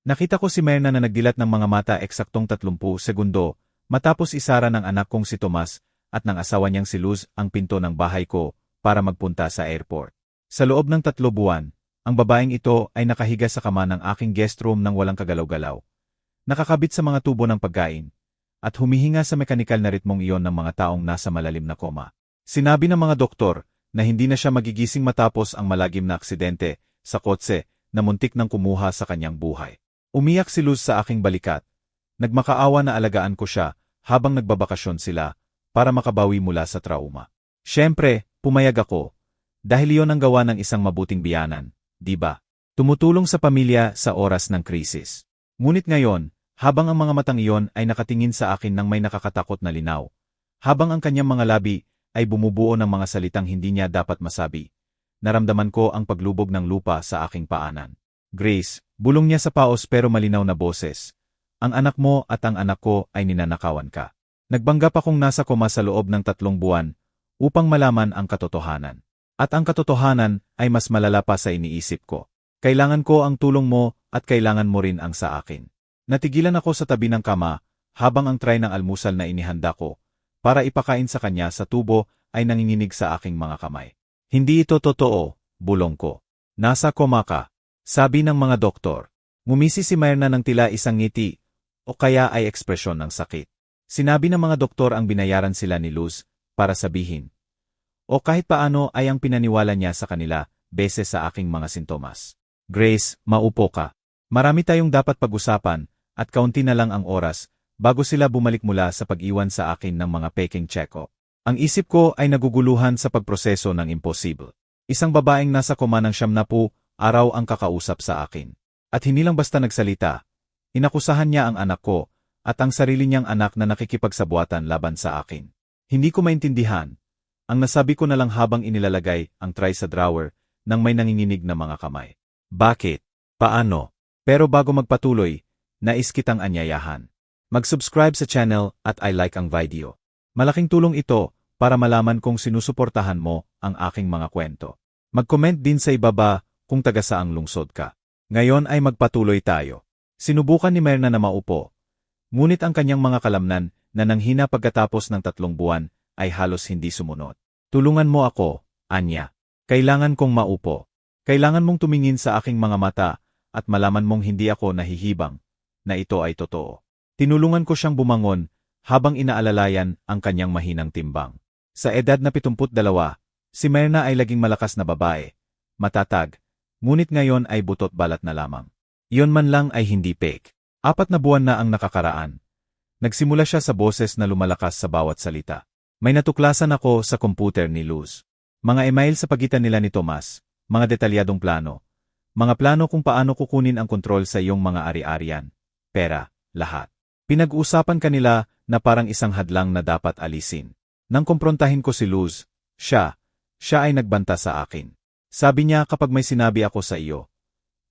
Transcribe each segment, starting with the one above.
Nakita ko si Myrna na nagdilat ng mga mata eksaktong 30 segundo, matapos isara ng anak kong si Tomas at ng asawa niyang si Luz ang pinto ng bahay ko para magpunta sa airport. Sa loob ng 3 buwan, ang babaeng ito ay nakahiga sa kama ng aking guest room nang walang kagalaw-galaw. Nakakabit sa mga tubo ng pagkain, at humihinga sa mekanikal na ritmong iyon ng mga taong nasa malalim na koma. Sinabi ng mga doktor na hindi na siya magigising matapos ang malagim na aksidente sa kotse na muntik nang kumuha sa kanyang buhay. Umiyak si Luz sa aking balikat. Nagmakaawa na alagaan ko siya habang nagbabakasyon sila para makabawi mula sa trauma. Siyempre, pumayag ako. Dahil iyon ang gawa ng isang mabuting biyanan, di ba? Tumutulong sa pamilya sa oras ng krisis. Ngunit ngayon, habang ang mga matang iyon ay nakatingin sa akin ng may nakakatakot na linaw, habang ang kanyang mga labi ay bumubuo ng mga salitang hindi niya dapat masabi, naramdaman ko ang paglubog ng lupa sa aking paanan. Grace, bulong niya sa paos pero malinaw na boses. Ang anak mo at ang anak ko ay ninanakawan ka. Nagbanggap akong nasa koma sa loob ng 3 buwan upang malaman ang katotohanan. At ang katotohanan ay mas malala pa sa iniisip ko. Kailangan ko ang tulong mo at kailangan mo rin ang sa akin. Natigilan ako sa tabi ng kama habang ang tray ng almusal na inihanda ko para ipakain sa kanya sa tubo ay nanginginig sa aking mga kamay. Hindi ito totoo, bulong ko. Nasa koma ka, sabi ng mga doktor. Ngumisi si Myrna ng tila isang ngiti o kaya ay ekspresyon ng sakit. Sinabi ng mga doktor ang binayaran sila ni Luz para sabihin. O kahit paano ay ang pinaniwala niya sa kanila beses sa aking mga sintomas. Grace, maupo ka. Marami tayong dapat pag-usapan at kaunti na lang ang oras bago sila bumalik mula sa pag-iwan sa akin ng mga peking check-up. Ang isip ko ay naguguluhan sa pagproseso ng imposible. Isang babaeng nasa koma ng 70 araw ang kakausap sa akin. At hindi lang basta nagsalita. Inakusahan niya ang anak ko at ang sarili niyang anak na nakikipagsabuatan laban sa akin. Hindi ko maintindihan. Ang nasabi ko na lang habang inilalagay ang tray sa drawer nang may nanginginig na mga kamay. Bakit? Paano? Pero bago magpatuloy, nais kitang anyayahan. Mag-subscribe sa channel at i-like ang video. Malaking tulong ito para malaman kung sinusuportahan mo ang aking mga kwento. Mag-comment din sa ibaba kung taga saang lungsod ka. Ngayon ay magpatuloy tayo. Sinubukan ni Myrna na maupo. Ngunit ang kanyang mga kalamnan na nanghina pagkatapos ng 3 buwan ay halos hindi sumunod. Tulungan mo ako, Anya. Kailangan kong maupo. Kailangan mong tumingin sa aking mga mata at malaman mong hindi ako nahihibang na ito ay totoo. Tinulungan ko siyang bumangon habang inaalalayan ang kanyang mahinang timbang. Sa edad na 72, si Myrna ay laging malakas na babae, matatag, ngunit ngayon ay butot balat na lamang. Iyon man lang ay hindi fake. 4 na buwan na ang nakakaraan. Nagsimula siya sa boses na lumalakas sa bawat salita. May natuklasan ako sa komputer ni Luz. Mga email sa pagitan nila ni Tomas, mga detalyadong plano. Mga plano kung paano kukunin ang kontrol sa iyong mga ari-arian. Pera, lahat. Pinag-uusapan kanila na parang isang hadlang na dapat alisin. Nang kumprontahin ko si Luz, siya ay nagbanta sa akin. Sabi niya kapag may sinabi ako sa iyo,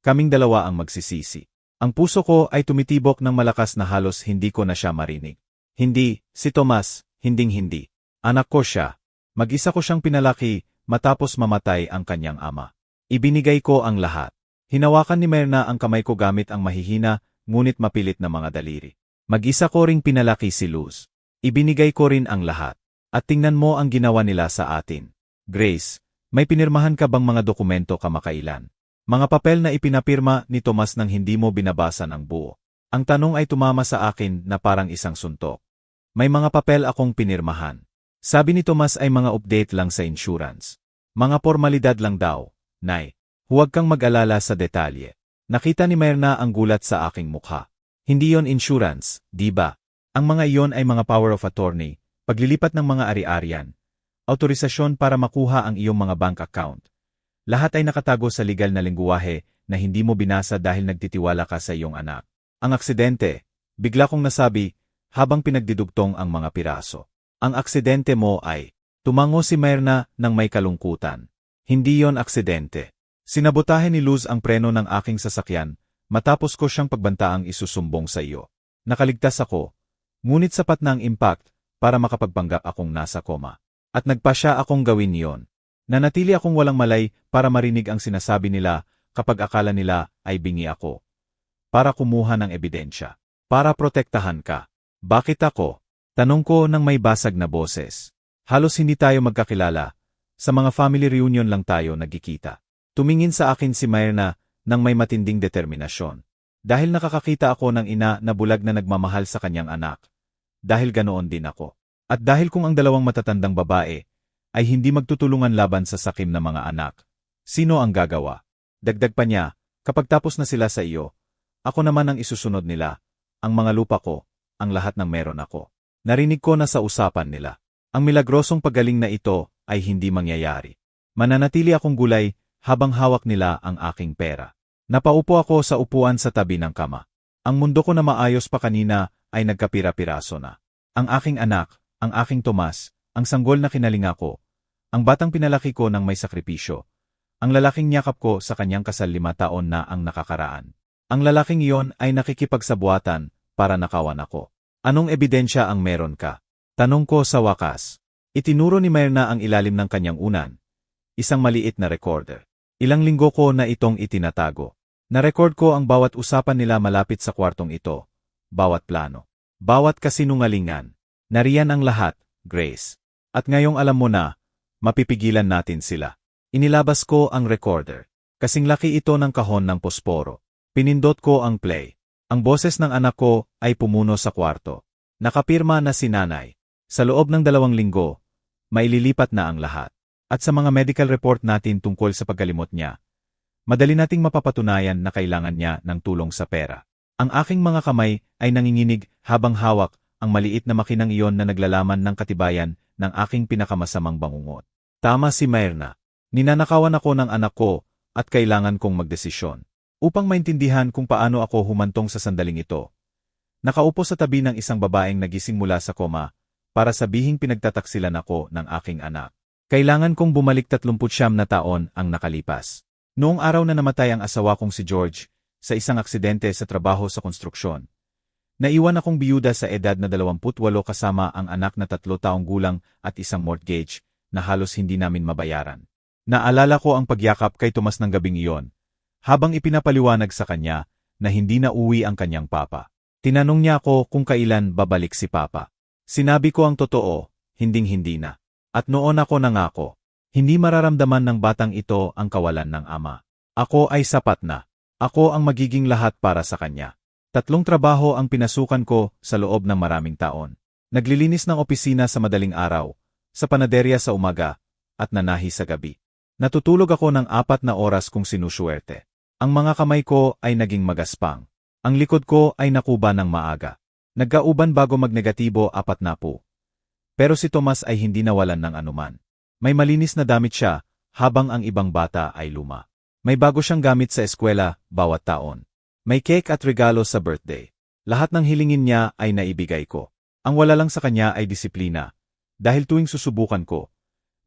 kaming dalawa ang magsisisi. Ang puso ko ay tumitibok ng malakas na halos hindi ko na siya marinig. Hindi, si Tomas, hinding-hindi. Anak ko siya. Mag-isa ko siyang pinalaki matapos mamatay ang kanyang ama. Ibinigay ko ang lahat. Hinawakan ni Myrna ang kamay ko gamit ang mahihina ngunit mapilit na mga daliri. Mag-isa ko ring pinalaki si Luz. Ibinigay ko rin ang lahat. At tingnan mo ang ginawa nila sa atin. Grace, may pinirmahan ka bang mga dokumento kamakailan? Mga papel na ipinapirma ni Tomas nang hindi mo binabasa ng buo. Ang tanong ay tumama sa akin na parang isang suntok. May mga papel akong pinirmahan. Sabi ni Tomas ay mga update lang sa insurance. Mga formalidad lang daw, Nay. Huwag kang mag-alala sa detalye. Nakita ni Myrna ang gulat sa aking mukha. Hindi yon insurance, di ba? Ang mga iyon ay mga power of attorney, paglilipat ng mga ari-arian, autorisasyon para makuha ang iyong mga bank account. Lahat ay nakatago sa legal na lengguwahe na hindi mo binasa dahil nagtitiwala ka sa iyong anak. Ang aksidente, bigla kong nasabi habang pinagdidugtong ang mga piraso. Ang aksidente mo ay, tumango si Myrna ng may kalungkutan. Hindi yon aksidente. Sinabotahe ni Luz ang preno ng aking sasakyan matapos ko siyang pagbantaang isusumbong sa iyo. Nakaligtas ako, ngunit sapat na ang impact para makapagpanggap akong nasa koma. At nagpasya akong gawin yon. Nanatili akong walang malay para marinig ang sinasabi nila kapag akala nila ay bingi ako. para kumuha ng ebidensya. Para protektahan ka. Bakit ako? Tanong ko nang may basag na boses. Halos hindi tayo magkakilala. Sa mga family reunion lang tayo nagkikita. Tumingin sa akin si Myrna nang may matinding determinasyon. Dahil nakakakita ako ng ina na bulag na nagmamahal sa kanyang anak. Dahil ganoon din ako. At dahil kung ang dalawang matatandang babae ay hindi magtutulungan laban sa sakim na mga anak, sino ang gagawa? Dagdag pa niya, kapag tapos na sila sa iyo, ako naman ang isusunod nila, ang mga lupa ko, ang lahat ng meron ako. Narinig ko na sa usapan nila. Ang milagrosong paggaling na ito ay hindi mangyayari. Mananatili akong gulay habang hawak nila ang aking pera. Napaupo ako sa upuan sa tabi ng kama. Ang mundo ko na maayos pa kanina ay nagkapira-piraso na. Ang aking anak, ang aking Tomas, ang sanggol na kinalinga ko, ang batang pinalaki ko ng may sakripisyo, ang lalaking niyakap ko sa kanyang kasal 5 taon na ang nakakaraan. Ang lalaking iyon ay nakikipagsabuatan para nakawan ako. Anong ebidensya ang meron ka? Tanong ko sa wakas. Itinuro ni Myrna ang ilalim ng kanyang unan. Isang maliit na recorder. Ilang linggo ko na itong itinatago. Na-record ko ang bawat usapan nila malapit sa kwartong ito. Bawat plano. Bawat kasinungalingan. Nariyan ang lahat, Grace. At ngayong alam mo na, mapipigilan natin sila. Inilabas ko ang recorder. Kasing laki ito ng kahon ng posporo. Pinindot ko ang play. Ang boses ng anak ko ay pumuno sa kwarto. Nakapirma na si nanay. Sa loob ng 2 linggo, maililipat na ang lahat. At sa mga medical report natin tungkol sa paggalimot niya, madali nating mapapatunayan na kailangan niya ng tulong sa pera. Ang aking mga kamay ay nanginginig habang hawak ang maliit na makinang iyon na naglalaman ng katibayan ng aking pinakamasamang bangungot. Tama si Myrna. Ninanakawan ako ng anak ko at kailangan kong magdesisyon. Upang maintindihan kung paano ako humantong sa sandaling ito, nakaupo sa tabi ng isang babaeng nagising mula sa koma para sabihing pinagtataksilan ako ng aking anak. Kailangan kong bumalik 39 na taon ang nakalipas. Noong araw na namatay ang asawa kong si George sa isang aksidente sa trabaho sa konstruksyon, naiwan akong biyuda sa edad na 28 kasama ang anak na 3 taong gulang at isang mortgage na halos hindi namin mabayaran. Naalala ko ang pagyakap kay Tomas ng gabing iyon, habang ipinapaliwanag sa kanya na hindi na uwi ang kanyang papa. Tinanong niya ako kung kailan babalik si papa. Sinabi ko ang totoo, hinding-hindi na. At noon ako nangako, hindi mararamdaman ng batang ito ang kawalan ng ama. Ako ay sapat na. Ako ang magiging lahat para sa kanya. 3 trabaho ang pinasukan ko sa loob ng maraming taon. Naglilinis ng opisina sa madaling araw, sa panaderya sa umaga, at nanahi sa gabi. Natutulog ako ng 4 na oras kung sinusuwerte. Ang mga kamay ko ay naging magaspang. Ang likod ko ay nakuba ng maaga. Nagkauban bago magnegatibo 4 na po. Pero si Tomas ay hindi nawalan ng anuman. May malinis na damit siya, habang ang ibang bata ay luma. May bago siyang gamit sa eskwela, bawat taon. May cake at regalo sa birthday. Lahat ng hilingin niya ay naibigay ko. Ang wala lang sa kanya ay disiplina. Dahil tuwing susubukan ko,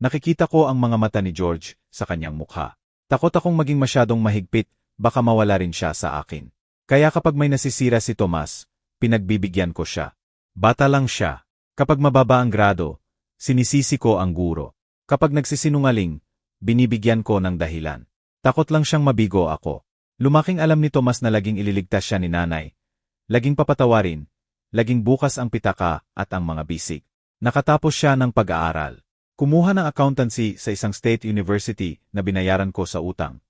nakikita ko ang mga mata ni George sa kanyang mukha. Takot akong maging masyadong mahigpit, baka mawala rin siya sa akin. Kaya kapag may nasisira si Tomas, pinagbibigyan ko siya. Bata lang siya. Kapag mababa ang grado, sinisisi ko ang guro. Kapag nagsisinungaling, binibigyan ko ng dahilan. Takot lang siyang mabigo ako. Lumaking alam ni Tomas na laging ililigtas siya ni nanay. Laging papatawarin, laging bukas ang pitaka at ang mga bisig. Nakatapos siya ng pag-aaral. Kumuha ng accountancy sa isang state university na binayaran ko sa utang.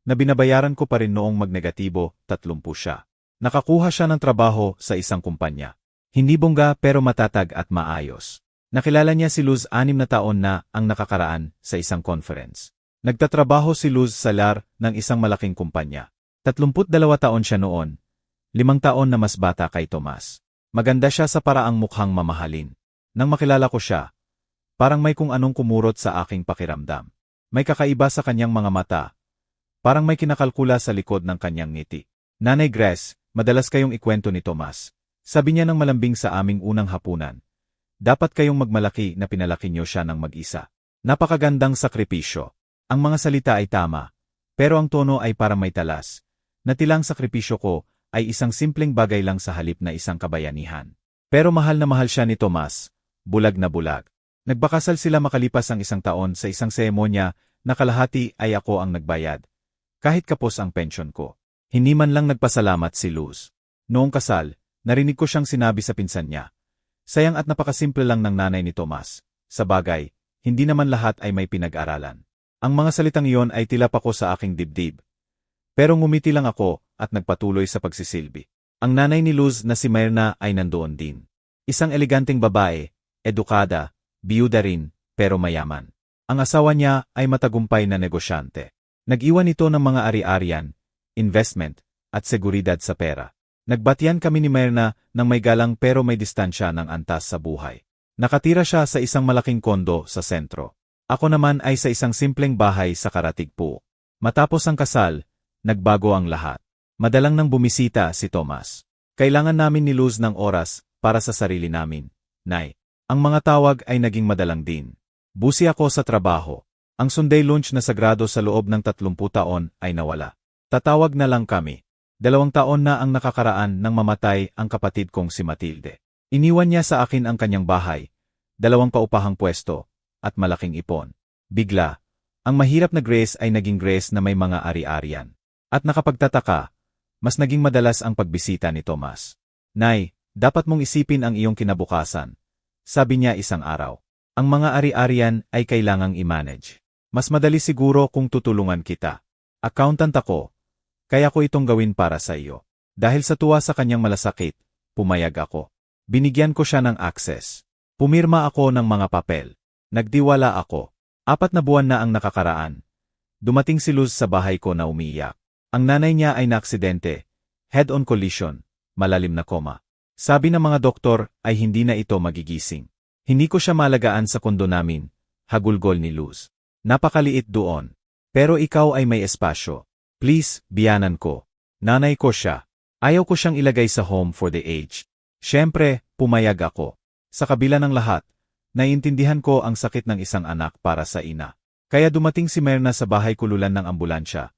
Na binabayaran ko pa rin noong magnegatibo, 30 siya. Nakakuha siya ng trabaho sa isang kumpanya. Hindi bongga pero matatag at maayos. Nakilala niya si Luz 6 na taon na ang nakakaraan sa isang conference. Nagtatrabaho si Luz sa LAR ng isang malaking kumpanya. 32 taon siya noon. 5 taon na mas bata kay Tomas. Maganda siya sa paraang mukhang mamahalin. Nang makilala ko siya, parang may kung anong kumurot sa aking pakiramdam. May kakaiba sa kanyang mga mata. Parang may kinakalkula sa likod ng kanyang ngiti. Nanay Grace, madalas kayong ikwento ni Tomas. Sabi niya ng malambing sa aming unang hapunan. Dapat kayong magmalaki na pinalaki niyo siya ng mag-isa. Napakagandang sakripisyo. Ang mga salita ay tama, pero ang tono ay parang may talas. Natilang sakripisyo ko ay isang simpleng bagay lang sa halip na isang kabayanihan. Pero mahal na mahal siya ni Tomas, bulag na bulag. Nagbakasal sila makalipas ang 1 taon sa isang seremonya na kalahati ay ako ang nagbayad. Kahit kapos ang pensyon ko. Hindi man lang nagpasalamat si Luz. Noong kasal, narinig ko siyang sinabi sa pinsan niya. Sayang at napakasimple lang ng nanay ni Tomas. Sa bagay, hindi naman lahat ay may pinag-aralan. Ang mga salitang iyon ay tilap ako sa aking dibdib. Pero ngumiti lang ako at nagpatuloy sa pagsisilbi. Ang nanay ni Luz na si Myrna ay nandoon din. Isang eleganteng babae, edukada, biyuda rin, pero mayaman. Ang asawa niya ay matagumpay na negosyante. Nag-iwan ito ng mga ari-arian, investment, at seguridad sa pera. Nagbatian kami ni Myrna ng may galang pero may distansya ng antas sa buhay. Nakatira siya sa isang malaking kondo sa sentro. Ako naman ay sa isang simpleng bahay sa Karatigpo. Matapos ang kasal, nagbago ang lahat. Madalang nang bumisita si Tomas. Kailangan namin ni Luz ng oras para sa sarili namin. Nay, ang mga tawag ay naging madalang din. Busi ako sa trabaho. Ang Sunday lunch na sagrado sa loob ng 30 taon ay nawala. Tatawag na lang kami. 2 taon na ang nakakaraan nang mamatay ang kapatid kong si Matilde. Iniwan niya sa akin ang kanyang bahay, 2 paupahang pwesto, at malaking ipon. Bigla, ang mahirap na Grace ay naging Grace na may mga ari-arian. At nakapagtataka, mas naging madalas ang pagbisita ni Tomas. Nay, dapat mong isipin ang iyong kinabukasan. Sabi niya isang araw. Ang mga ari-arian ay kailangang i-manage. Mas madali siguro kung tutulungan kita. Accountant ako. Kaya ko itong gawin para sa iyo. Dahil sa tuwa sa kanyang malasakit, pumayag ako. Binigyan ko siya ng access. Pumirma ako ng mga papel. Nagdiwala ako. 4 na buwan na ang nakakaraan. Dumating si Luz sa bahay ko na umiiyak. Ang nanay niya ay naaksidente. Head-on collision. Malalim na koma. Sabi ng mga doktor ay hindi na ito magigising. Hindi ko siya malagaan sa kondo namin. Hagulgol ni Luz. Napakaliit doon. Pero ikaw ay may espasyo. Please, biyanan ko. Nanay ko siya. Ayaw ko siyang ilagay sa home for the aged. Siyempre, pumayag ako. Sa kabila ng lahat, naiintindihan ko ang sakit ng isang anak para sa ina. Kaya dumating si Myrna sa bahay kululan ng ambulansya.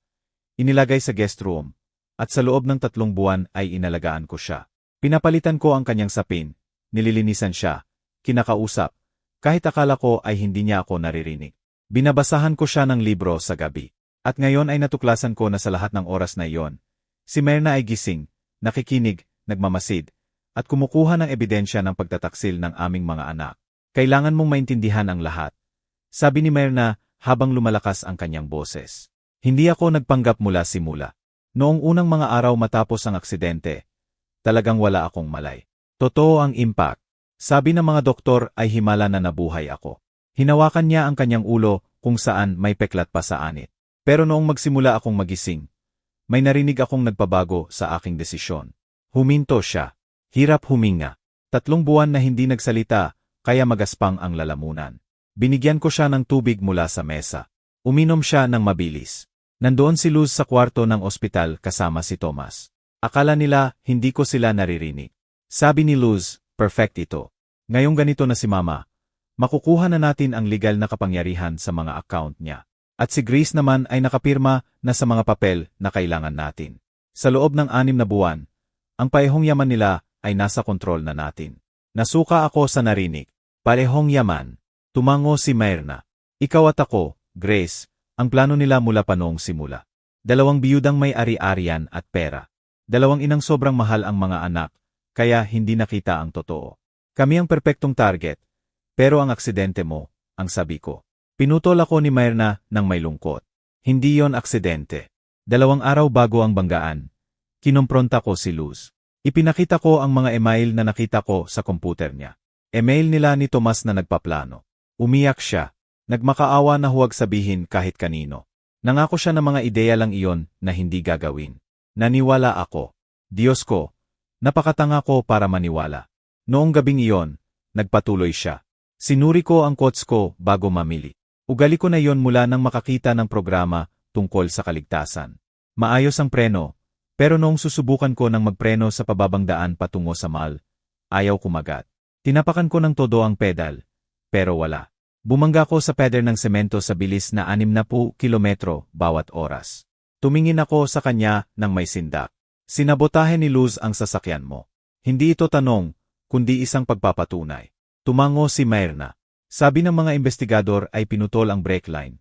Inilagay sa guest room, at sa loob ng 3 buwan ay inalagaan ko siya. Pinapalitan ko ang kanyang sapin, nililinisan siya, kinakausap, kahit akala ko ay hindi niya ako naririnig. Binabasahan ko siya ng libro sa gabi. At ngayon ay natuklasan ko na sa lahat ng oras na iyon, si Myrna ay gising, nakikinig, nagmamasid, at kumukuha ng ebidensya ng pagtataksil ng aming mga anak. Kailangan mong maintindihan ang lahat. Sabi ni Myrna habang lumalakas ang kanyang boses. Hindi ako nagpanggap mula simula. Noong unang mga araw matapos ang aksidente, talagang wala akong malay. Totoo ang impact. Sabi ng mga doktor ay himala na nabuhay ako. Hinawakan niya ang kanyang ulo kung saan may peklat pa sa anit. Pero noong magsimula akong magising, may narinig akong nagpabago sa aking desisyon. Huminto siya. Hirap huminga. 3 buwan na hindi nagsalita, kaya magaspang ang lalamunan. Binigyan ko siya ng tubig mula sa mesa. Uminom siya ng mabilis. Nandoon si Luz sa kwarto ng ospital kasama si Tomas. Akala nila hindi ko sila naririnig. Sabi ni Luz, perfect ito. Ngayong ganito na si Mama, makukuha na natin ang legal na kapangyarihan sa mga account niya. At si Grace naman ay nakapirma na sa mga papel na kailangan natin. Sa loob ng 6 na buwan, ang parehong yaman nila ay nasa kontrol na natin. Nasuka ako sa narinig. Parehong yaman. Tumango si Myrna. Ikaw at ako, Grace, ang plano nila mula pa noong simula. 2 biyudang may ari-arian at pera. 2 inang sobrang mahal ang mga anak, kaya hindi nakita ang totoo. Kami ang perpektong target, pero ang aksidente mo, ang sabi ko. Pinutol ako ni Myrna ng may lungkot. Hindi yon aksidente. 2 araw bago ang banggaan, kinompronta ko si Luz. Ipinakita ko ang mga email na nakita ko sa komputer niya. Email nila ni Tomas na nagpaplano. Umiyak siya. Nagmakaawa na huwag sabihin kahit kanino. Nangako siya ng mga ideya lang iyon na hindi gagawin. Naniwala ako. Diyos ko, napakatanga ko para maniwala. Noong gabing iyon, nagpatuloy siya. Sinuri ko ang quotes ko bago mamili. Ugali ko na yon mula nang makakita ng programa tungkol sa kaligtasan. Maayos ang preno, pero noong susubukan ko ng magpreno sa pababang daan patungo sa mall, ayaw kumagat. Tinapakan ko ng todo ang pedal, pero wala. Bumangga ko sa pader ng semento sa bilis na 60 kilometro bawat oras. Tumingin ako sa kanya nang may sindak. Sinabotahe ni Luz ang sasakyan mo. Hindi ito tanong, kundi isang pagpapatunay. Tumango si Myrna. Sabi ng mga investigador ay pinutol ang brake line.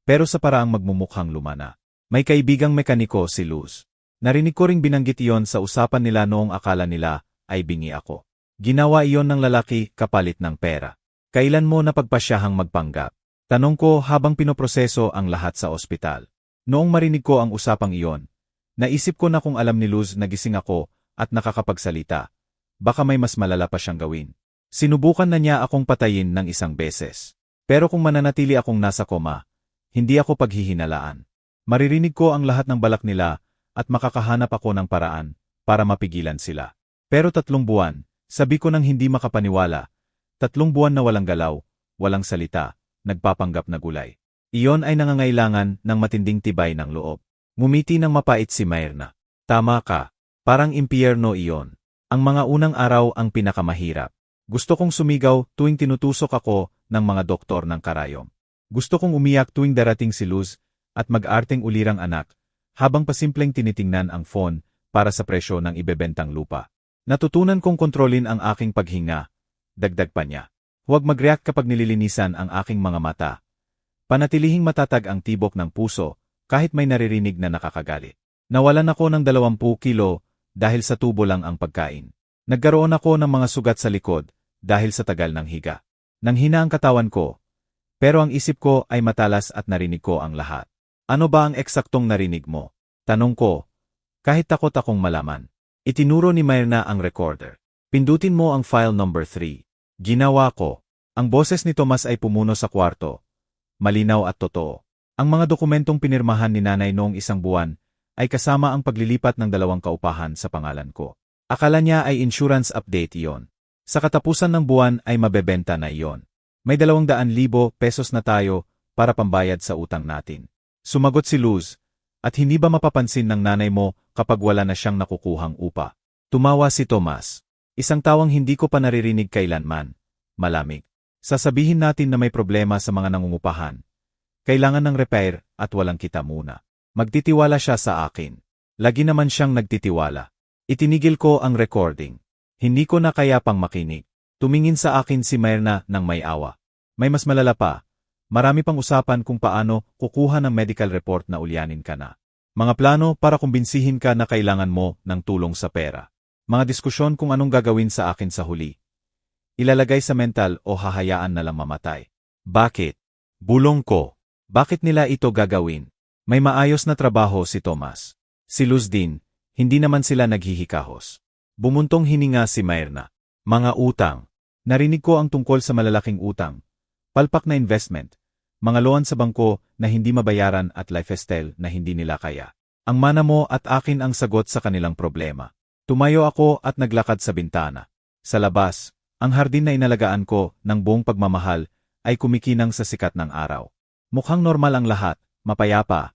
Pero sa paraang magmumukhang lumana. May kaibigang mekaniko si Luz. Narinig ko ring binanggit iyon sa usapan nila noong akala nila ay bingi ako. Ginawa iyon ng lalaki kapalit ng pera. Kailan mo napagpasyahang magpanggap? Tanong ko habang pinoproseso ang lahat sa ospital. Noong marinig ko ang usapang iyon, naisip ko na kung alam ni Luz na gising ako at nakakapagsalita, baka may mas malala pa siyang gawin. Sinubukan na niya akong patayin ng isang beses. Pero kung mananatili akong nasa koma, hindi ako paghihinalaan. Maririnig ko ang lahat ng balak nila at makakahanap ako ng paraan para mapigilan sila. Pero 3 buwan, sabi ko nang hindi makapaniwala. 3 buwan na walang galaw, walang salita, nagpapanggap na gulay. Iyon ay nangangailangan ng matinding tibay ng loob. Ngumiti ng mapait si Myrna. Tama ka, parang impyerno iyon. Ang mga unang araw ang pinakamahirap. Gusto kong sumigaw tuwing tinutusok ako ng mga doktor ng karayom. Gusto kong umiyak tuwing darating si Luz at mag-arteng ulirang anak, habang pasimpleng tinitingnan ang phone para sa presyo ng ibebentang lupa. Natutunan kong kontrolin ang aking paghinga. Dagdag pa niya. Huwag mag-react kapag nililinisan ang aking mga mata. Panatilihing matatag ang tibok ng puso kahit may naririnig na nakakagalit. Nawalan ako ng 20 kilo dahil sa tubo lang ang pagkain. Nagkaroon ako ng mga sugat sa likod dahil sa tagal ng higa. Nanghina ang katawan ko, pero ang isip ko ay matalas at narinig ko ang lahat. Ano ba ang eksaktong narinig mo? Tanong ko, kahit takot akong malaman. Itinuro ni Myrna ang recorder. Pindutin mo ang file number 3. Ginawa ko. Ang boses ni Tomas ay pumuno sa kwarto. Malinaw at totoo. Ang mga dokumentong pinirmahan ni nanay noong 1 buwan ay kasama ang paglilipat ng 2 kaupahan sa pangalan ko. Akala niya ay insurance update iyon. Sa katapusan ng buwan ay mabebenta na iyon. May 200,000 pesos na tayo para pambayad sa utang natin. Sumagot si Luz, at hindi ba mapapansin ng nanay mo kapag wala na siyang nakukuhang upa? Tumawa si Tomas. Isang tawang hindi ko pa naririnig kailanman. Malamig. Sasabihin natin na may problema sa mga nangungupahan. Kailangan ng repair at walang kita muna. Magtitiwala siya sa akin. Lagi naman siyang nagtitiwala. Itinigil ko ang recording. Hindi ko na kaya pang makinig. Tumingin sa akin si Myrna ng may awa. May mas malala pa. Marami pang usapan kung paano kukuha ng medical report na ulyanin ka na. Mga plano para kumbinsihin ka na kailangan mo ng tulong sa pera. Mga diskusyon kung anong gagawin sa akin sa huli. Ilalagay sa mental o hahayaan na lang mamatay. Bakit? Bulong ko. Bakit nila ito gagawin? May maayos na trabaho si Tomas. Si Luz din, hindi naman sila naghihikahos. Bumuntong hininga si Myrna. Mga utang. Narinig ko ang tungkol sa malalaking utang. Palpak na investment. Mga loan sa bangko na hindi mabayaran at lifestyle na hindi nila kaya. Ang mana mo at akin ang sagot sa kanilang problema. Tumayo ako at naglakad sa bintana. Sa labas, ang hardin na inalagaan ko ng buong pagmamahal ay kumikinang sa sikat ng araw. Mukhang normal ang lahat, mapayapa.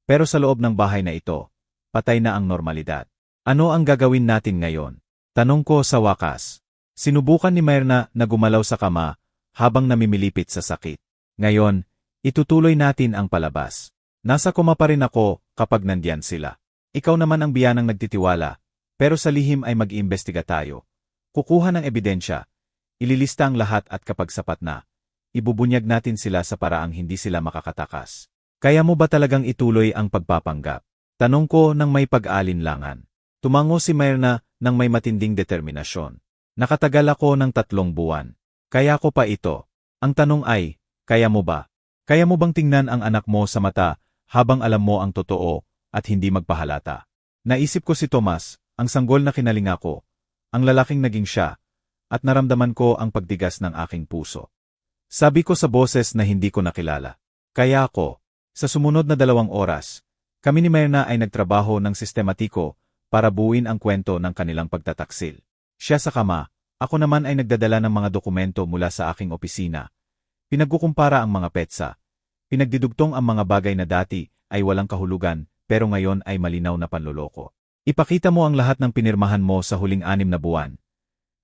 Pero sa loob ng bahay na ito, patay na ang normalidad. Ano ang gagawin natin ngayon? Tanong ko sa wakas. Sinubukan ni Myrna na gumalaw sa kama habang namimilipit sa sakit. Ngayon, itutuloy natin ang palabas. Nasa koma pa rin ako kapag nandiyan sila. Ikaw naman ang biyanang nagtitiwala, pero sa lihim ay mag-iimbestiga tayo. Kukuha ng ebidensya, ililista ang lahat at kapag sapat na, ibubunyag natin sila sa paraang hindi sila makakatakas. Kaya mo ba talagang ituloy ang pagpapanggap? Tanong ko nang may pag-alinlangan. Tumango si Myrna ng may matinding determinasyon. Nakatagal ako ng 3 buwan. Kaya ko pa ito. Ang tanong ay, kaya mo ba? Kaya mo bang tingnan ang anak mo sa mata habang alam mo ang totoo at hindi magpahalata? Naisip ko si Tomas, ang sanggol na kinalinga ko, ang lalaking naging siya, at naramdaman ko ang pagtigas ng aking puso. Sabi ko sa boses na hindi ko nakilala. Kaya ako, sa sumunod na 2 oras, kami ni Myrna ay nagtrabaho ng sistematiko para buuin ang kwento ng kanilang pagtataksil. Siya sa kama, ako naman ay nagdadala ng mga dokumento mula sa aking opisina. Pinagkukumpara ang mga petsa. Pinagdidugtong ang mga bagay na dati ay walang kahulugan pero ngayon ay malinaw na panloloko. Ipakita mo ang lahat ng pinirmahan mo sa huling 6 na buwan.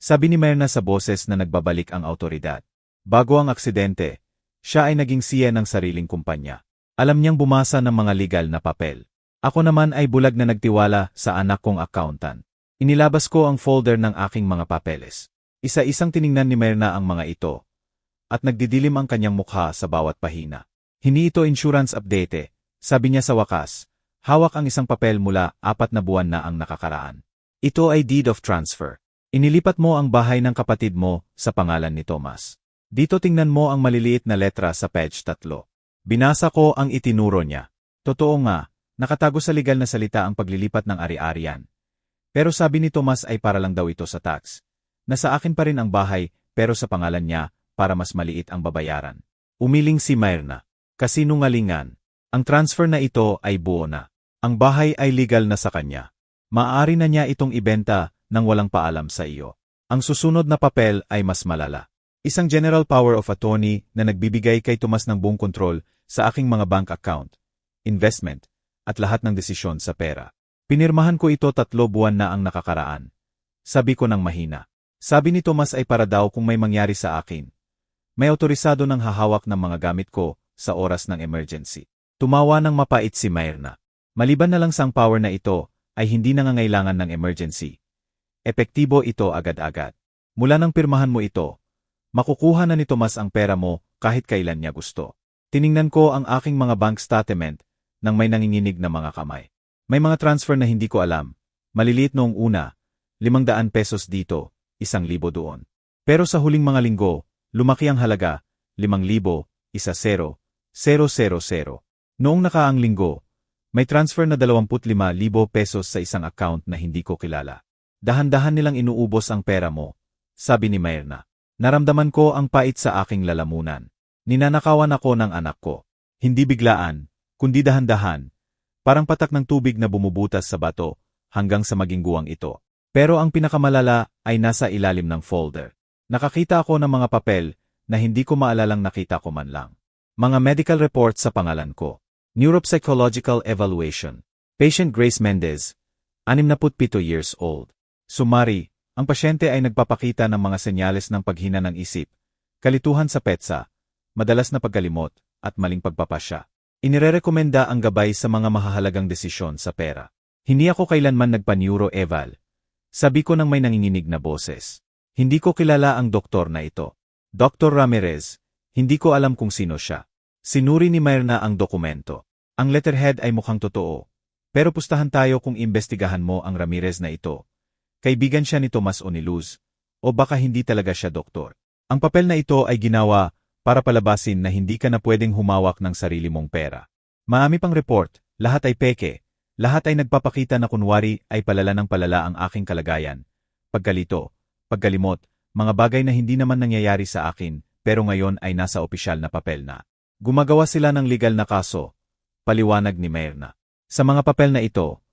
Sabi ni Myrna sa boses na nagbabalik ang awtoridad. Bago ang aksidente, siya ay naging siya ng sariling kumpanya. Alam niyang bumasa ng mga legal na papel. Ako naman ay bulag na nagtiwala sa anak kong accountant. Inilabas ko ang folder ng aking mga papeles. Isa-isang tiningnan ni Myrna ang mga ito. At nagdidilim ang kanyang mukha sa bawat pahina. Hindi ito insurance update, sabi niya sa wakas, Hawak ang isang papel mula 4 na buwan na ang nakakaraan. Ito ay deed of transfer. Inilipat mo ang bahay ng kapatid mo sa pangalan ni Thomas. Dito tingnan mo ang maliliit na letra sa page 3. Binasa ko ang itinuro niya. Totoo nga, nakatago sa legal na salita ang paglilipat ng ari-arian. Pero sabi ni Thomas ay para lang daw ito sa tax. Nasa akin pa rin ang bahay, pero sa pangalan niya, para mas maliit ang babayaran. Umiling si Myrna. Kasinungalingan. Ang transfer na ito ay buo na. Ang bahay ay legal na sa kanya. Maaari na niya itong ibenta nang walang paalam sa iyo. Ang susunod na papel ay mas malala. Isang general power of attorney na nagbibigay kay Tomas ng buong kontrol sa aking mga bank account, investment, at lahat ng desisyon sa pera. Pinirmahan ko ito 3 buwan na ang nakakaraan. Sabi ko ng mahina. Sabi ni Tomas ay para daw kung may mangyari sa akin. May otorisado ng hahawak ng mga gamit ko sa oras ng emergency. Tumawa ng mapait si Myrna. Maliban na lang sa power na ito, ay hindi nangangailangan ng emergency. Epektibo ito agad-agad. Mula nang pirmahan mo ito, makukuha na ni Tomas ang pera mo kahit kailan niya gusto. Tiningnan ko ang aking mga bank statement nang may nanginginig na mga kamay. May mga transfer na hindi ko alam. Maliliit noong una, 500 pesos dito, 1,000 doon. Pero sa huling mga linggo, lumaki ang halaga, 5,000, 10,000. Noong nakaang linggo, may transfer na 25,000 pesos sa isang account na hindi ko kilala. Dahan-dahan nilang inuubos ang pera mo, sabi ni Myrna. Naramdaman ko ang pait sa aking lalamunan. Ninanakawan ako ng anak ko. Hindi biglaan, kundi dahan-dahan. Parang patak ng tubig na bumubutas sa bato hanggang sa maging guwang ito. Pero ang pinakamalala ay nasa ilalim ng folder. Nakakita ako ng mga papel na hindi ko maalalang nakita ko man lang. Mga medical report sa pangalan ko. Neuropsychological evaluation. Patient Grace Mendez, 67 years old. Sumari, ang pasyente ay nagpapakita ng mga senyales ng paghina ng isip, kalituhan sa petsa, madalas na pagkalimot, at maling pagpapasya. Inirerekomenda ang gabay sa mga mahahalagang desisyon sa pera. Hindi ako kailanman nagpa-neuro-eval. Sabi ko nang may nanginginig na boses. Hindi ko kilala ang doktor na ito. Dr. Ramirez, hindi ko alam kung sino siya. Sinuri ni Myrna ang dokumento. Ang letterhead ay mukhang totoo. Pero pustahan tayo kung imbestigahan mo ang Ramirez na ito. Kaibigan siya ni Tomas o ni Luz. O baka hindi talaga siya doktor. Ang papel na ito ay ginawa para palabasin na hindi ka na pwedeng humawak ng sarili mong pera. Maami pang report, lahat ay peke, lahat ay nagpapakita na kunwari ay palala ng palala ang aking kalagayan. Pagkalito, pagkalimot, mga bagay na hindi naman nangyayari sa akin, pero ngayon ay nasa opisyal na papel na. Gumagawa sila ng legal na kaso, paliwanag ni Myrna. Sa mga papel na ito,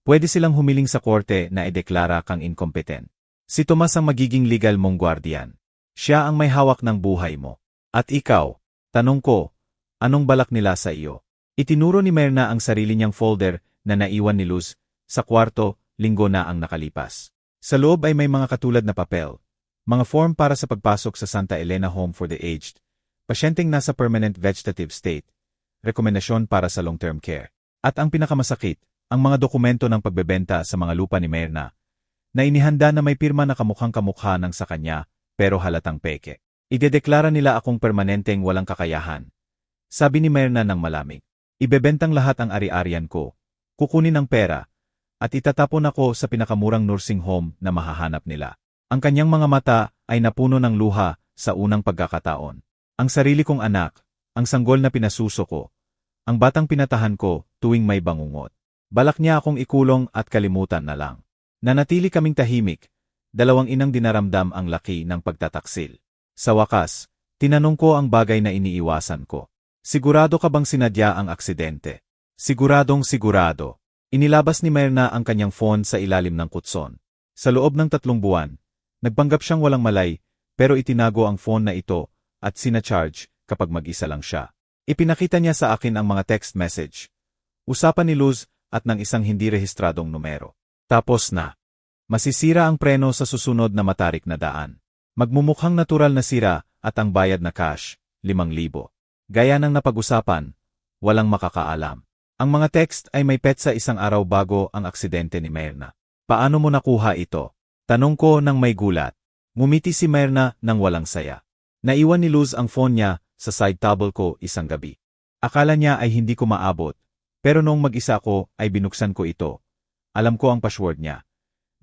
pwede silang humiling sa korte na ideklara kang incompetent. Si Tomas ang magiging legal mong guardian. Siya ang may hawak ng buhay mo. At ikaw, tanong ko, anong balak nila sa iyo? Itinuro ni Myrna ang sarili niyang folder na naiwan ni Luz sa kwarto, linggo na ang nakalipas. Sa loob ay may mga katulad na papel, mga form para sa pagpasok sa Santa Elena Home for the Aged, pasyenteng nasa permanent vegetative state, rekomendasyon para sa long-term care, at ang pinakamasakit, ang mga dokumento ng pagbebenta sa mga lupa ni Myrna, na inihanda na may pirma na kamukhang-kamukha ng sa kanya, pero halatang peke. Idedeklara nila akong permanenteng walang kakayahan. Sabi ni Myrna ng malamig. Ibebentang lahat ang ari-arian ko, kukunin ang pera, at itatapon ako sa pinakamurang nursing home na mahahanap nila. Ang kanyang mga mata ay napuno ng luha sa unang pagkakataon. Ang sarili kong anak, ang sanggol na pinasuso ko, ang batang pinatahan ko tuwing may bangungot. Balak niya akong ikulong at kalimutan na lang. Nanatili kaming tahimik, dalawang inang dinaramdam ang laki ng pagtataksil. Sa wakas, tinanong ko ang bagay na iniiwasan ko. Sigurado ka bang sinadya ang aksidente? Siguradong sigurado. Inilabas ni Myrna ang kanyang phone sa ilalim ng kutson. Sa loob ng 3 buwan, nagpanggap siyang walang malay, pero itinago ang phone na ito at sinacharge kapag mag-isa lang siya. Ipinakita niya sa akin ang mga text message. Usapan ni Luz at ng isang hindi rehistradong numero. Tapos na. Masisira ang preno sa susunod na matarik na daan. Magmumukhang natural na sira at ang bayad na cash, 5,000. Gaya ng napag-usapan, walang makakaalam. Ang mga text ay may petsa 1 araw bago ang aksidente ni Myrna. Paano mo nakuha ito? Tanong ko nang may gulat. Ngumiti si Myrna nang walang saya. Naiwan ni Luz ang phone niya sa side table ko isang gabi. Akala niya ay hindi ko maabot, Pero noong mag-isa ako ay binuksan ko ito. Alam ko ang password niya.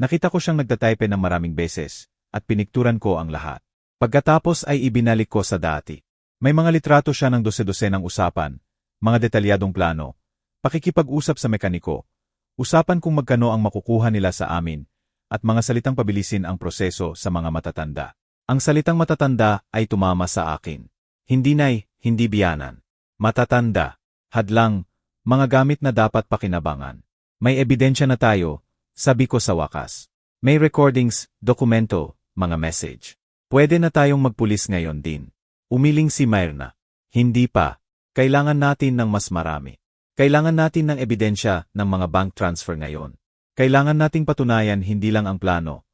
Nakita ko siyang nagtatype ng maraming beses, at pinikturan ko ang lahat. Pagkatapos ay ibinalik ko sa dati. May mga litrato siya ng dose-dose ng usapan, mga detalyadong plano, pakikipag-usap sa mekaniko, usapan kung magkano ang makukuha nila sa amin, at mga salitang pabilisin ang proseso sa mga matatanda. Ang salitang matatanda ay tumama sa akin. Hindi nay, hindi biyanan. Matatanda, hadlang, mga gamit na dapat pakinabangan. May ebidensya na tayo, sabi ko sa wakas. May recordings, dokumento, mga message. Pwede na tayong magpulis ngayon din. Umiling si Myrna. Hindi pa. Kailangan natin ng mas marami. Kailangan natin ng ebidensya ng mga bank transfer ngayon. Kailangan nating patunayan hindi lang ang plano,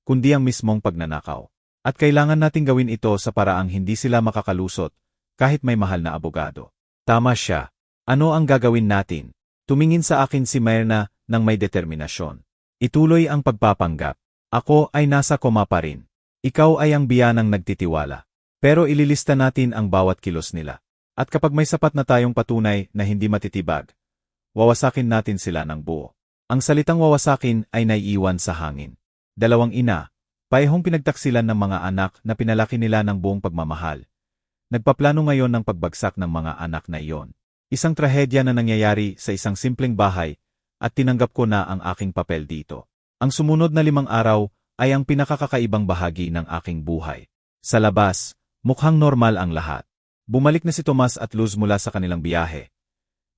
kundi ang mismong pagnanakaw. At kailangan nating gawin ito sa paraang hindi sila makakalusot, kahit may mahal na abogado. Tama siya. Ano ang gagawin natin? Tumingin sa akin si Myrna ng may determinasyon. Ituloy ang pagpapanggap. Ako ay nasa koma pa rin. Ikaw ay ang biyanang nagtitiwala. Pero ililista natin ang bawat kilos nila. At kapag may sapat na tayong patunay na hindi matitibag, wawasakin natin sila ng buo. Ang salitang wawasakin ay naiiwan sa hangin. Dalawang ina, paehong pinagtaksilan ng mga anak na pinalaki nila ng buong pagmamahal. Nagpaplano ngayon ng pagbagsak ng mga anak na iyon. Isang trahedya na nangyayari sa isang simpleng bahay, at tinanggap ko na ang aking papel dito. Ang sumunod na 5 araw ay ang pinakakakaibang bahagi ng aking buhay. Sa labas, mukhang normal ang lahat. Bumalik na si Tomas at Luz mula sa kanilang biyahe.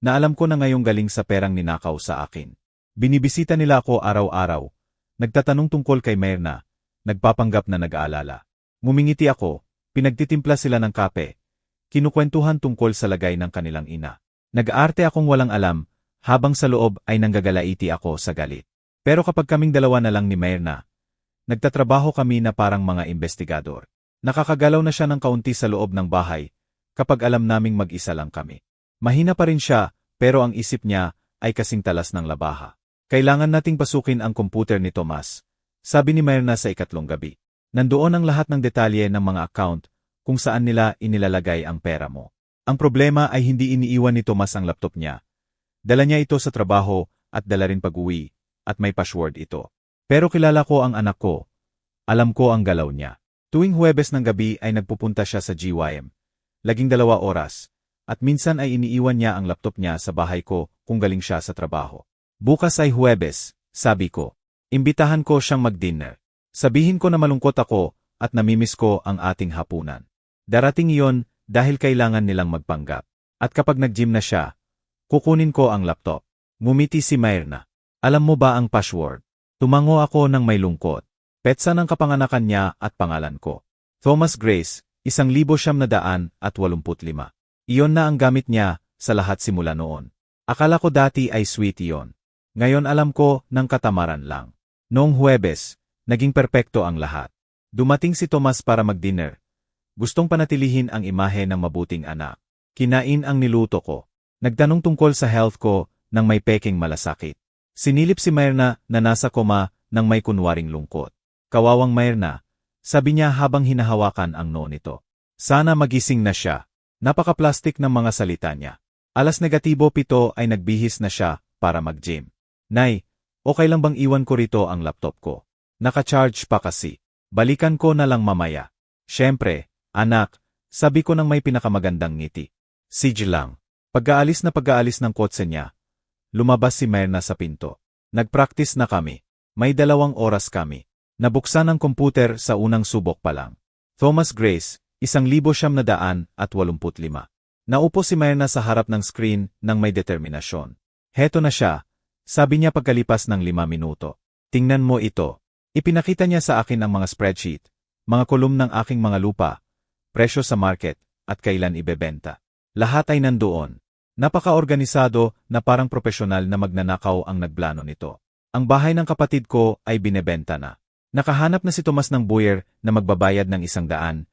Na alam ko na ngayong galing sa perang ninakaw sa akin. Binibisita nila ako araw-araw. Nagtatanong tungkol kay Myrna. Nagpapanggap na nag-aalala. Ngumingiti ako, pinagtitimpla sila ng kape. Kinukwentuhan tungkol sa lagay ng kanilang ina. Nag-aarte akong walang alam, habang sa loob ay nanggagalaiti ako sa galit. Pero kapag kaming dalawa na lang ni Myrna, nagtatrabaho kami na parang mga investigador. Nakakagalaw na siya ng kaunti sa loob ng bahay, kapag alam naming mag-isa lang kami. Mahina pa rin siya, pero ang isip niya ay kasing talas ng labaha. Kailangan nating pasukin ang komputer ni Tomas, sabi ni Myrna sa ikatlong gabi. Nandoon ang lahat ng detalye ng mga account, kung saan nila inilalagay ang pera mo. Ang problema ay hindi iniiwan ni Tomas ang laptop niya. Dala niya ito sa trabaho at dala rin pag-uwi, at may password ito. Pero kilala ko ang anak ko. Alam ko ang galaw niya. Tuwing Huwebes ng gabi ay nagpupunta siya sa GYM. Laging 2 oras, at minsan ay iniiwan niya ang laptop niya sa bahay ko kung galing siya sa trabaho. Bukas ay Huwebes, sabi ko. Imbitahan ko siyang mag-dinner. Sabihin ko na malungkot ako at namimiss ko ang ating hapunan. Darating iyon dahil kailangan nilang magpanggap. At kapag nag-gym na siya, kukunin ko ang laptop. Ngumiti si Myrna. Alam mo ba ang password? Tumango ako ng may lungkot. Petsa ng kapanganakan niya at pangalan ko. Thomas Grace, 1985. Iyon na ang gamit niya sa lahat simula noon. Akala ko dati ay sweet iyon. Ngayon alam ko ng katamaran lang. Noong Huwebes, naging perpekto ang lahat. Dumating si Tomas para mag-dinner. Gustong panatilihin ang imahe ng mabuting anak. Kinain ang niluto ko. Nagtanong tungkol sa health ko nang may peking malasakit. Sinilip si Myrna na nasa koma nang may kunwaring lungkot. Kawawang Myrna, sabi niya habang hinahawakan ang noo nito. Sana magising na siya. Napaka-plastic ng mga salita niya. 7:07 ay nagbihis na siya para mag-gym. Nay, okay lang bang iwan ko rito ang laptop ko? Naka-charge pa kasi. Balikan ko na lang mamaya. Siyempre, anak, sabi ko nang may pinakamagandang ngiti. Sige lang. Pag-aalis ng kotse niya, lumabas si Myrna sa pinto. Nag-practice na kami. May 2 oras kami. Nabuksan ang komputer sa unang subok pa lang. Thomas Grace, 1985. Naupo si Myrna sa harap ng screen nang may determinasyon. Heto na siya, sabi niya pagkalipas ng 5 minuto. Tingnan mo ito. Ipinakita niya sa akin ang mga spreadsheet, mga kolum ng aking mga lupa, presyo sa market, at kailan ibebenta. Lahat ay nandoon. Napaka-organisado na parang profesional na magnanakaw ang nagplano nito. Ang bahay ng kapatid ko ay binebenta na. Nakahanap na si Tomas ng buyer na magbabayad ng 180,000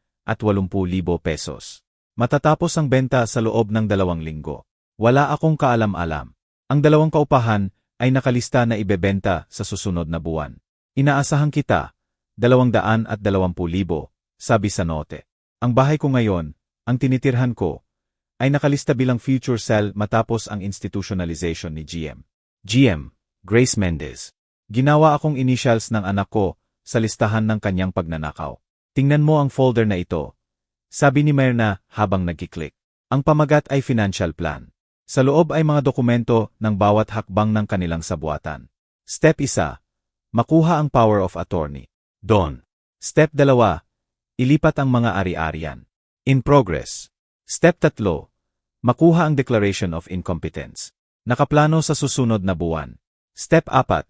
pesos. Matatapos ang benta sa loob ng 2 linggo. Wala akong kaalam-alam. Ang 2 kaupahan ay nakalista na ibebenta sa susunod na buwan. Inaasahan kita, 220,000, sabi sa note. Ang bahay ko ngayon, ang tinitirhan ko, ay nakalista bilang future sell matapos ang institutionalization ni GM. GM, Grace Mendez. Ginawa akong initials ng anak ko sa listahan ng kanyang pagnanakaw. Tingnan mo ang folder na ito, sabi ni Myrna habang nagkiklik. Ang pamagat ay financial plan. Sa loob ay mga dokumento ng bawat hakbang ng kanilang sabuatan. Step 1. Makuha ang power of attorney. Done. Step 2. Ilipat ang mga ari-arian. In progress. Step 3. Makuha ang declaration of incompetence. Nakaplano sa susunod na buwan. Step 4.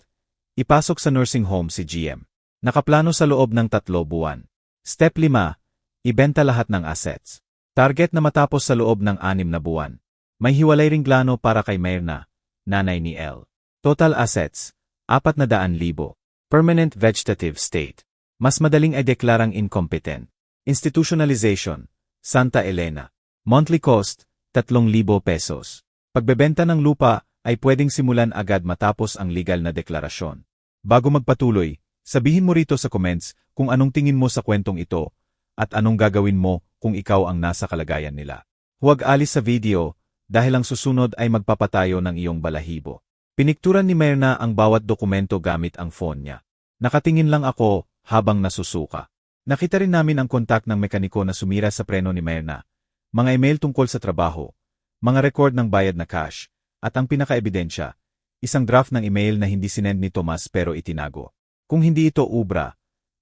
Ipasok sa nursing home si GM. Nakaplano sa loob ng 3 buwan. Step 5. Ibenta lahat ng assets. Target na matapos sa loob ng 6 na buwan. May hiwalay ring plano para kay Myrna, nanay ni Elle. Total assets, 400,000. Permanent vegetative state. Mas madaling ay deklarang incompetent. Institutionalization, Santa Elena. Monthly cost, 3,000 pesos. Pagbebenta ng lupa ay pwedeng simulan agad matapos ang legal na deklarasyon. Bago magpatuloy, sabihin mo rito sa comments kung anong tingin mo sa kwentong ito at anong gagawin mo kung ikaw ang nasa kalagayan nila. Huwag alis sa video dahil ang susunod ay magpapatayo ng iyong balahibo. Pinikturan ni Myrna ang bawat dokumento gamit ang phone niya. Nakatingin lang ako habang nasusuka. Nakita rin namin ang kontak ng mekaniko na sumira sa preno ni Myrna, mga email tungkol sa trabaho, mga record ng bayad na cash, at ang pinaka-ebidensya, isang draft ng email na hindi sinend ni Tomas pero itinago. Kung hindi ito ubra,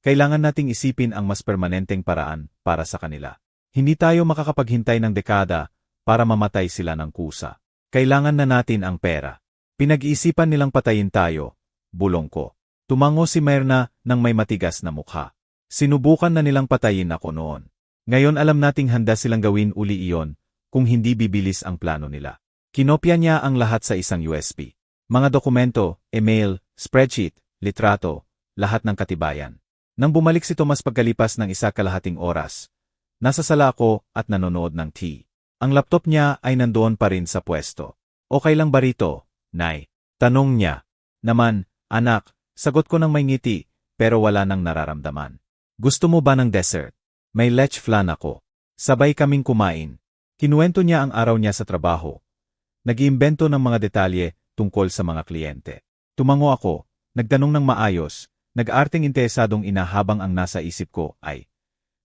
kailangan nating isipin ang mas permanenteng paraan para sa kanila. Hindi tayo makakapaghintay ng dekada para mamatay sila ng kusa. Kailangan na natin ang pera. Pinag-iisipan nilang patayin tayo, bulong ko. Tumango si Myrna ng may matigas na mukha. Sinubukan na nilang patayin ako noon. Ngayon alam nating handa silang gawin uli iyon kung hindi bibilis ang plano nila. Kinopya niya ang lahat sa isang USB. Mga dokumento, email, spreadsheet, litrato, lahat ng katibayan. Nang bumalik si Tomas pagkalipas ng 1.5 oras, nasa sala ako at nanonood ng TV. Ang laptop niya ay nandoon pa rin sa pwesto. Okay lang ba rito, Nay? Tanong niya. Naman, anak, sagot ko ng may ngiti, pero wala nang nararamdaman. Gusto mo ba ng dessert? May lech flan ako. Sabay kaming kumain. Kinuwento niya ang araw niya sa trabaho. Nag-iimbento ng mga detalye tungkol sa mga kliyente. Tumango ako, nagtanong ng maayos, nag-arteng interesadong ina habang ang nasa isip ko ay,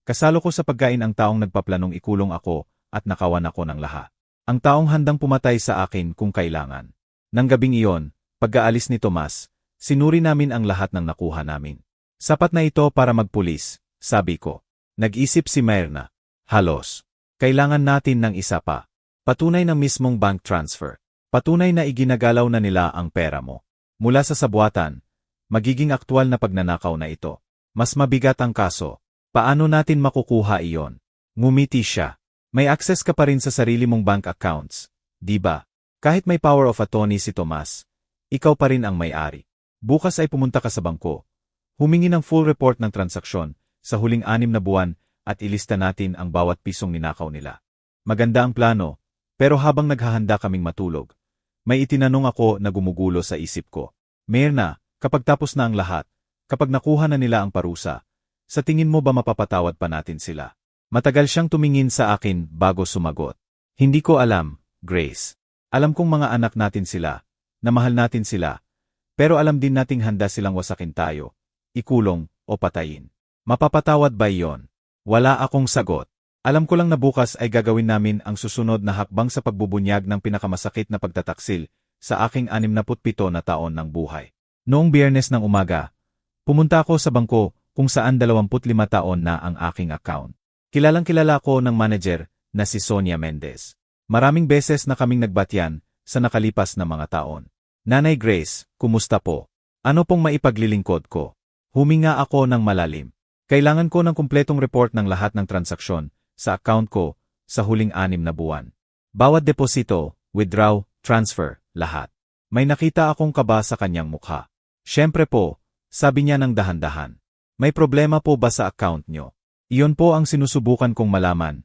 kasalo ko sa pagkain ang taong nagpaplanong ikulong ako at nakawan ako ng lahat. Ang taong handang pumatay sa akin kung kailangan. Nang gabing iyon, pag-aalis ni Tomas, sinuri namin ang lahat ng nakuha namin. Sapat na ito para magpulis, sabi ko. Nag-isip si Myrna. Halos. Kailangan natin ng isa pa. Patunay ng mismong bank transfer. Patunay na iginagalaw na nila ang pera mo. Mula sa sabuatan, magiging aktwal na pagnanakaw na ito. Mas mabigat ang kaso. Paano natin makukuha iyon? Ngumiti siya. May access ka pa rin sa sarili mong bank accounts, di ba? Kahit may power of attorney si Tomas, ikaw pa rin ang may-ari. Bukas ay pumunta ka sa bangko. Humingi ng full report ng transaksyon sa huling 6 na buwan at ilista natin ang bawat pisong ninakaw nila. Maganda ang plano, pero habang naghahanda kaming matulog, may itinanong ako na gumugulo sa isip ko. Myrna, kapag tapos na ang lahat, kapag nakuha na nila ang parusa, sa tingin mo ba mapapatawad pa natin sila? Matagal siyang tumingin sa akin bago sumagot. Hindi ko alam, Grace. Alam kong mga anak natin sila, na mahal natin sila, pero alam din nating handa silang wasakin tayo, ikulong o patayin. Mapapatawad ba iyon? Wala akong sagot. Alam ko lang na bukas ay gagawin namin ang susunod na hakbang sa pagbubunyag ng pinakamasakit na pagtataksil sa aking 67 na taon ng buhay. Noong Biyernes ng umaga, pumunta ako sa bangko kung saan 25 taon na ang aking account. Kilalang-kilala ko ng manager na si Sonia Mendez. Maraming beses na kaming nagbatyan sa nakalipas na mga taon. Nanay Grace, kumusta po? Ano pong maipaglilingkod ko? Huminga ako ng malalim. Kailangan ko ng kumpletong report ng lahat ng transaksyon sa account ko sa huling 6 na buwan. Bawat deposito, withdraw, transfer, lahat. May nakita akong kaba sa kanyang mukha. Siyempre po, sabi niya ng dahan-dahan. May problema po ba sa account nyo? Iyon po ang sinusubukan kong malaman.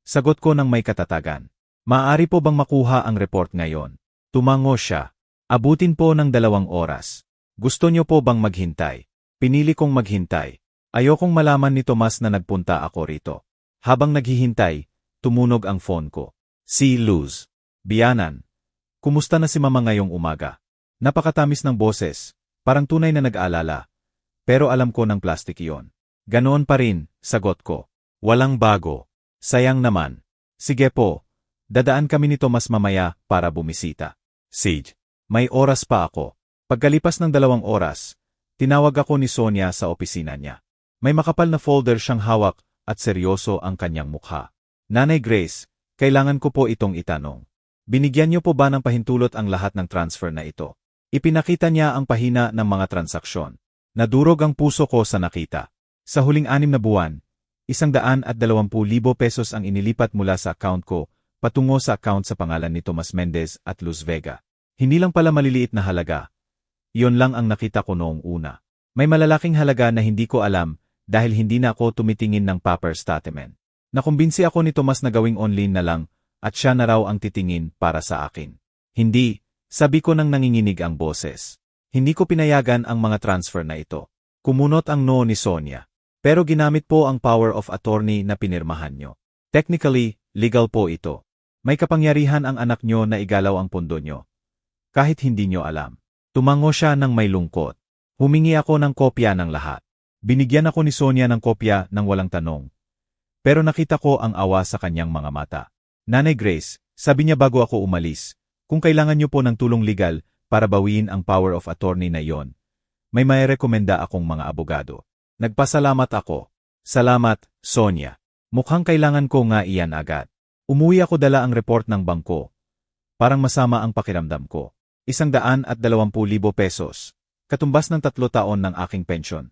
Sagot ko ng may katatagan. Maaari po bang makuha ang report ngayon? Tumango siya. Abutin po ng 2 oras. Gusto nyo po bang maghintay? Pinili kong maghintay. Ayokong malaman ni Tomas na nagpunta ako rito. Habang naghihintay, tumunog ang phone ko. Si Luz. Biyanan. Kumusta na si Mama ngayong umaga? Napakatamis ng boses, parang tunay na nag-aalala. Pero alam ko ng plastic iyon. Ganoon pa rin, sagot ko. Walang bago. Sayang naman. Sige po. Dadaan kami nito mas mamaya para bumisita. Sage. May oras pa ako. Pagkalipas ng 2 oras, tinawag ako ni Sonia sa opisina niya. May makapal na folder siyang hawak at seryoso ang kanyang mukha. Nanay Grace, kailangan ko po itong itanong. Binigyan niyo po ba ng pahintulot ang lahat ng transfer na ito? Ipinakita niya ang pahina ng mga transaksyon. Nadurog ang puso ko sa nakita. Sa huling 6 na buwan, 120,000 pesos ang inilipat mula sa account ko patungo sa account sa pangalan ni Tomas Mendez at Luz Vega. Hindi lang pala maliliit na halaga. Iyon lang ang nakita ko noong una. May malalaking halaga na hindi ko alam dahil hindi na ako tumitingin ng paper statement. Nakumbinsi ako ni Tomas na gawing online na lang at siya na raw ang titingin para sa akin. Hindi, sabi ko nang nanginginig ang boses. Hindi ko pinayagan ang mga transfer na ito. Kumunot ang no ni Sonia. Pero ginamit po ang power of attorney na pinirmahan nyo. Technically, legal po ito. May kapangyarihan ang anak nyo na igalaw ang pondo nyo. Kahit hindi nyo alam. Tumango siya ng may lungkot. Humingi ako ng kopya ng lahat. Binigyan ako ni Sonia ng kopya ng walang tanong. Pero nakita ko ang awa sa kanyang mga mata. Nanay Grace, sabi niya bago ako umalis, kung kailangan nyo po ng tulong legal para bawiin ang power of attorney na iyon, may mairekomenda akong mga abogado. Nagpasalamat ako. Salamat, Sonia. Mukhang kailangan ko nga iyan agad. Umuwi ako dala ang report ng bangko. Parang masama ang pakiramdam ko. 120,000 pesos. Katumbas ng 3 taon ng aking pensyon.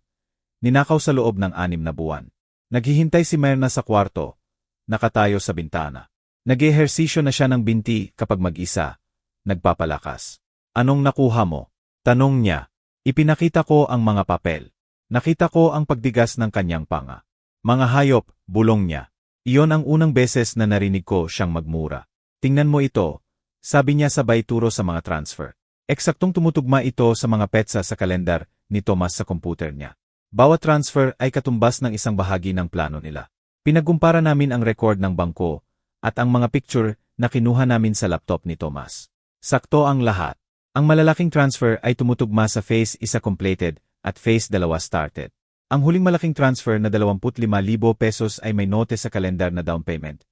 Ninakaw sa loob ng 6 na buwan. Naghihintay si Myrna sa kwarto. Nakatayo sa bintana. Nag-ehersisyo na siya ng binti kapag mag-isa. Nagpapalakas. Anong nakuha mo? Tanong niya. Ipinakita ko ang mga papel. Nakita ko ang pagdigas ng kanyang panga. Mga hayop, bulong niya. Iyon ang unang beses na narinig ko siyang magmura. Tingnan mo ito, sabi niya sabay turo sa mga transfer. Eksaktong tumutugma ito sa mga petsa sa kalendar ni Tomas sa computer niya. Bawat transfer ay katumbas ng isang bahagi ng plano nila. Pinagumpara namin ang record ng bangko at ang mga picture na kinuha namin sa laptop ni Tomas. Sakto ang lahat. Ang malalaking transfer ay tumutugma sa phase 1 completed at phase 2 started. Ang huling malaking transfer na 25,000 pesos ay may note sa kalendar na down payment.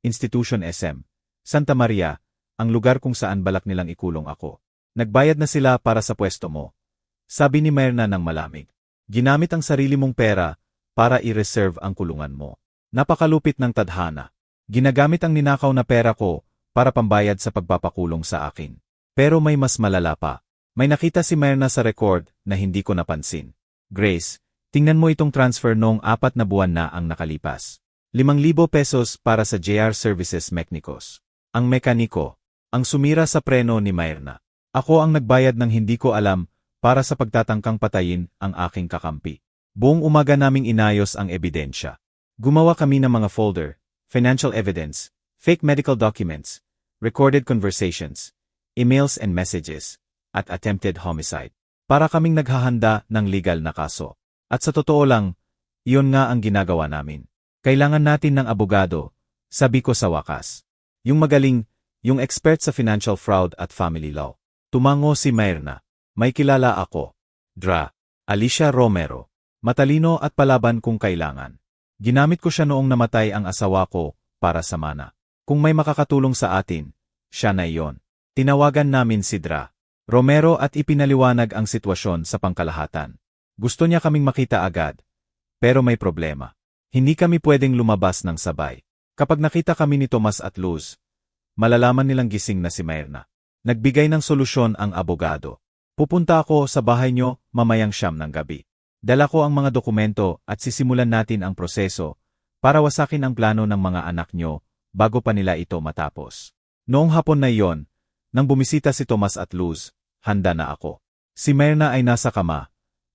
Institution SM. Santa Maria, ang lugar kung saan balak nilang ikulong ako. Nagbayad na sila para sa pwesto mo. Sabi ni Myrna ng malamig. Ginamit ang sarili mong pera para i-reserve ang kulungan mo. Napakalupit ng tadhana. Ginagamit ang ninakaw na pera ko para pambayad sa pagpapakulong sa akin. Pero may mas malala pa. May nakita si Myrna sa record na hindi ko napansin. Grace, tingnan mo itong transfer noong 4 na buwan na ang nakalipas. 5,000 pesos para sa JR Services Mechnicos. Ang mekaniko. Ang sumira sa preno ni Myrna. Ako ang nagbayad ng hindi ko alam para sa pagtatangkang patayin ang aking kakampi. Buong umaga naming inayos ang ebidensya. Gumawa kami ng mga folder, financial evidence, fake medical documents, recorded conversations, emails and messages, at attempted homicide. Para kaming naghahanda ng legal na kaso. At sa totoo lang, iyon nga ang ginagawa namin. Kailangan natin ng abogado, sabi ko sa wakas. Yung magaling, yung expert sa financial fraud at family law. Tumango si Myrna. May kilala ako. Dra. Alicia Romero. Matalino at palaban kung kailangan. Ginamit ko siya noong namatay ang asawa ko para sa mana. Kung may makakatulong sa atin, siya na iyon. Tinawagan namin si Dra. Romero at ipinaliwanag ang sitwasyon sa pangkalahatan. Gusto niya kaming makita agad. Pero may problema. Hindi kami pwedeng lumabas ng sabay. Kapag nakita kami ni Tomas at Luz, malalaman nilang gising na si Myrna. Nagbigay ng solusyon ang abogado. Pupunta ako sa bahay niyo mamayang 9 ng gabi. Dala ko ang mga dokumento at sisimulan natin ang proseso para wasakin ang plano ng mga anak niyo bago pa nila ito matapos. Noong hapon na iyon, nang bumisita si Tomas at Luz, handa na ako. Si Myrna ay nasa kama,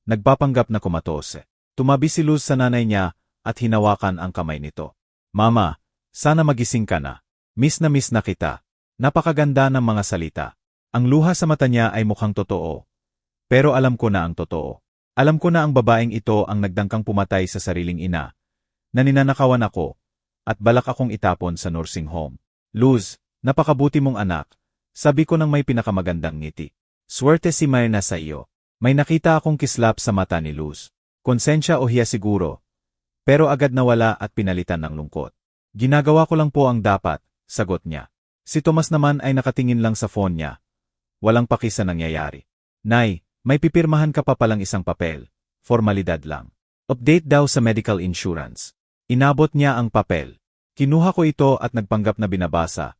nagpapanggap na kumatose. Tumabi si Luz sa nanay niya at hinawakan ang kamay nito. Mama, sana magising ka na. Miss na kita. Napakaganda ng mga salita. Ang luha sa mata niya ay mukhang totoo. Pero alam ko na ang totoo. Alam ko na ang babaeng ito ang nagdangkang pumatay sa sariling ina, na ninanakawan ako, at balak akong itapon sa nursing home. Luz, napakabuti mong anak. Sabi ko nang may pinakamagandang ngiti. Swerte si Myrna sa iyo. May nakita akong kislap sa mata ni Luz. Konsensya o hiya siguro. Pero agad nawala at pinalitan ng lungkot. Ginagawa ko lang po ang dapat, sagot niya. Si Tomas naman ay nakatingin lang sa phone niya. Walang paki sa nangyayari. Nay, may pipirmahan ka pa palang isang papel. Formalidad lang. Update daw sa medical insurance. Inabot niya ang papel. Kinuha ko ito at nagpanggap na binabasa.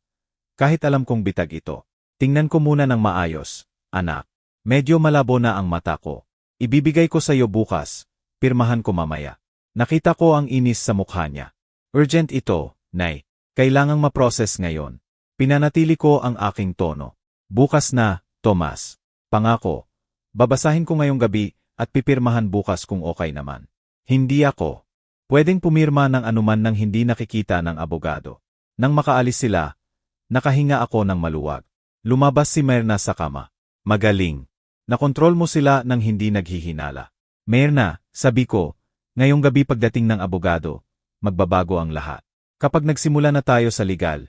Kahit alam kong bitag ito. Tingnan ko muna ng maayos, anak. Medyo malabo na ang mata ko. Ibibigay ko sa iyo bukas. Pirmahan ko mamaya. Nakita ko ang inis sa mukha niya. Urgent ito, Nay. Kailangang ma-process ngayon. Pinanatili ko ang aking tono. Bukas na, Tomas. Pangako. Babasahin ko ngayong gabi at pipirmahan bukas kung okay naman. Hindi ako. Pwedeng pumirma ng anuman nang hindi nakikita ng abogado. Nang makaalis sila, nakahinga ako ng maluwag. Lumabas si Myrna sa kama. Magaling. Nakontrol mo sila nang hindi naghihinala. Myrna, sabi ko, ngayong gabi pagdating ng abogado, magbabago ang lahat. Kapag nagsimula na tayo sa legal,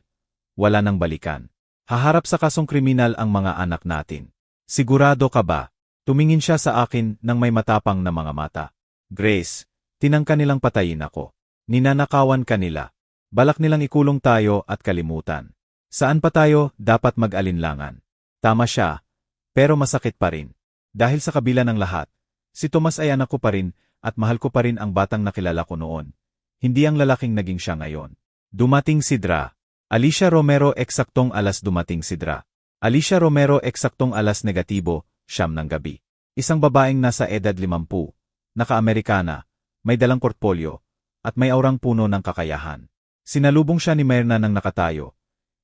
wala nang balikan. Haharap sa kasong kriminal ang mga anak natin. Sigurado ka ba? Tumingin siya sa akin nang may matapang na mga mata. Grace, tinangka nilang patayin ako. Ninanakawan ka nila. Balak nilang ikulong tayo at kalimutan. Saan pa tayo dapat mag-alinlangan? Tama siya, pero masakit pa rin. Dahil sa kabila ng lahat, si Tomas ay anak ko pa rin at mahal ko pa rin ang batang nakilala ko noon. Hindi ang lalaking naging siya ngayon. Dumating si Dra. Alicia Romero eksaktong alas dumating si Dra. Alicia Romero eksaktong alas negatibo, 9 ng gabi. Isang babaeng nasa edad 50, naka-Amerikana, may dalang portfolyo, at may aurang puno ng kakayahan. Sinalubong siya ni Myrna nang nakatayo.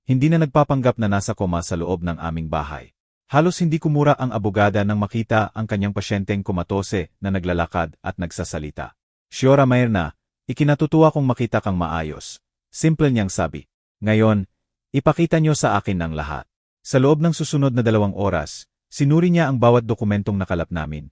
Hindi na nagpapanggap na nasa koma sa loob ng aming bahay. Halos hindi kumura ang abogada nang makita ang kanyang pasyenteng komatose na naglalakad at nagsasalita. Siora Myrna, ikinatutuwa kong makita kang maayos. Simple niyang sabi. Ngayon, ipakita niyo sa akin ang lahat. Sa loob ng susunod na 2 oras, sinuri niya ang bawat dokumentong nakalap namin.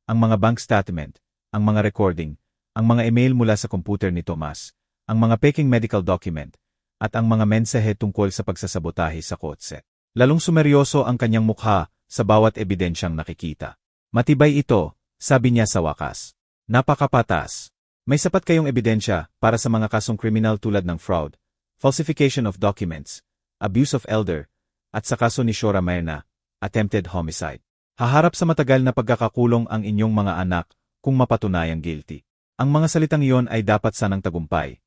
Ang mga bank statement, ang mga recording, ang mga email mula sa computer ni Tomas, ang mga peking medical document, at ang mga mensahe tungkol sa pagsasabotahe sa kotse. Lalong sumeryoso ang kanyang mukha sa bawat ebidensyang nakikita. Matibay ito, sabi niya sa wakas. Napakapatas. May sapat kayong ebidensya para sa mga kasong kriminal tulad ng fraud, falsification of documents, abuse of elder, at sa kaso ni Siora Myrna, attempted homicide. Haharap sa matagal na pagkakakulong ang inyong mga anak kung mapatunayang guilty. Ang mga salitang iyon ay dapat sanang tagumpay.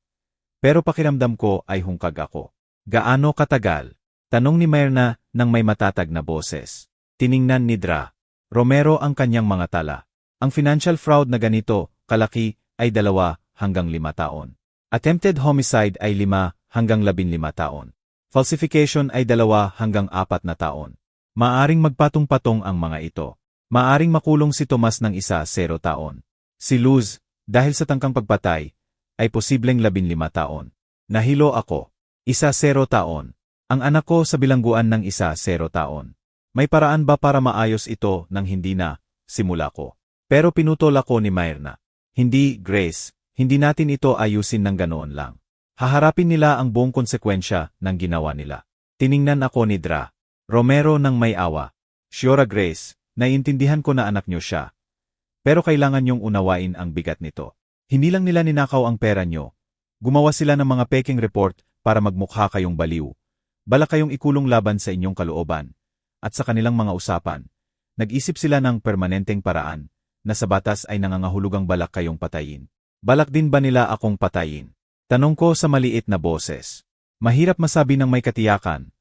Pero pakiramdam ko ay hungkag ako. Gaano katagal? Tanong ni Myrna nang may matatag na boses. Tiningnan ni Dra. Romero ang kanyang mga tala. Ang financial fraud na ganito, kalaki, ay 2 hanggang 5 taon. Attempted homicide ay 5 hanggang 15 taon. Falsification ay 2 hanggang 4 na taon. Maaring magpatong-patong ang mga ito. Maaring makulong si Tomas ng 0 taon. Si Luz, dahil sa tangkang pagpatay, ay posibleng 15 taon. Nahilo ako. 0 taon. Ang anak ko sa bilangguan ng 0 taon. May paraan ba para maayos ito nang hindi na, simula ko? Pero pinutol ako ni Myrna. Hindi, Grace, hindi natin ito ayusin ng ganoon lang. Haharapin nila ang buong konsekwensya ng ginawa nila. Tiningnan ako ni Dra. Romero nang may awa. Siora Grace, naiintindihan ko na anak niyo siya. Pero kailangan niyong unawain ang bigat nito. Hindi lang nila ninakaw ang pera niyo. Gumawa sila ng mga peking report para magmukha kayong baliw. Balak kayong ikulong laban sa inyong kalooban. At sa kanilang mga usapan, nag-isip sila ng permanenteng paraan na sa batas ay nangangahulugang balak kayong patayin. Balak din ba nila akong patayin? Tanong ko sa maliit na boses. Mahirap masabi ng may katiyakan,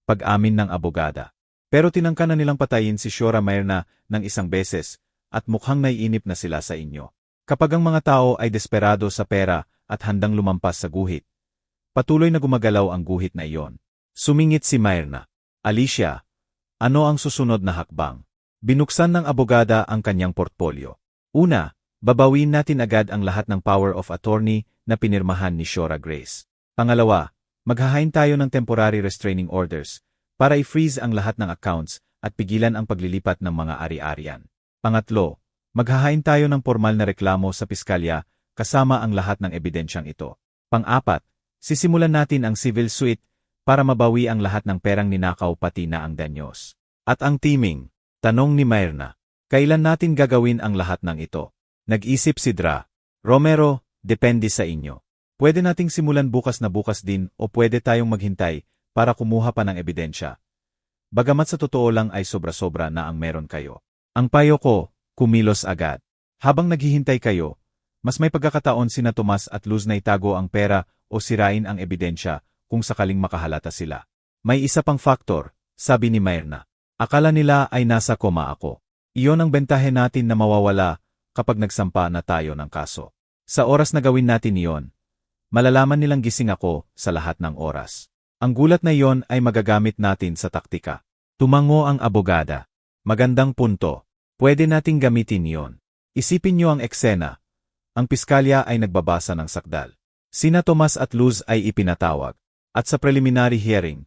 pag-amin ng abogada. Pero tinangka na nilang patayin si Siora Myrna ng 1 beses at mukhang naiinip na sila sa inyo. Kapag ang mga tao ay desperado sa pera at handang lumampas sa guhit, patuloy na gumagalaw ang guhit na iyon. Sumingit si Myrna. Alicia, ano ang susunod na hakbang? Binuksan ng abogada ang kanyang portfolyo. Una, babawin natin agad ang lahat ng power of attorney na pinirmahan ni Siora Grace. Pangalawa, maghahain tayo ng temporary restraining orders para i-freeze ang lahat ng accounts at pigilan ang paglilipat ng mga ari-arian. Pangatlo, maghahain tayo ng formal na reklamo sa piskalya kasama ang lahat ng ebidensyang ito. Pang-apat, sisimulan natin ang civil suit para mabawi ang lahat ng perang ninakaw pati na ang danyos. At ang timing, tanong ni Myrna, kailan natin gagawin ang lahat ng ito? Nag-isip si Dra. Romero, depende sa inyo. Pwede nating simulan bukas na bukas din o pwede tayong maghintay para kumuha pa ng ebidensya. Bagamat sa totoo lang ay sobra-sobra na ang meron kayo. Ang payo ko, kumilos agad. Habang naghihintay kayo, mas may pagkakataon sina Tomas at Luz na itago ang pera o sirain ang ebidensya kung sakaling makahalata sila. May isa pang faktor, sabi ni Myrna. Akala nila ay nasa koma ako. Iyon ang bentahe natin na mawawala kapag nagsampa na tayo ng kaso. Sa oras na gawin natin iyon, malalaman nilang gising ako sa lahat ng oras. Ang gulat na iyon ay magagamit natin sa taktika. Tumango ang abogada. Magandang punto. Pwede nating gamitin iyon. Isipin niyo ang eksena. Ang piskalya ay nagbabasa ng sakdal. Sina Tomas at Luz ay ipinatawag. At sa preliminary hearing,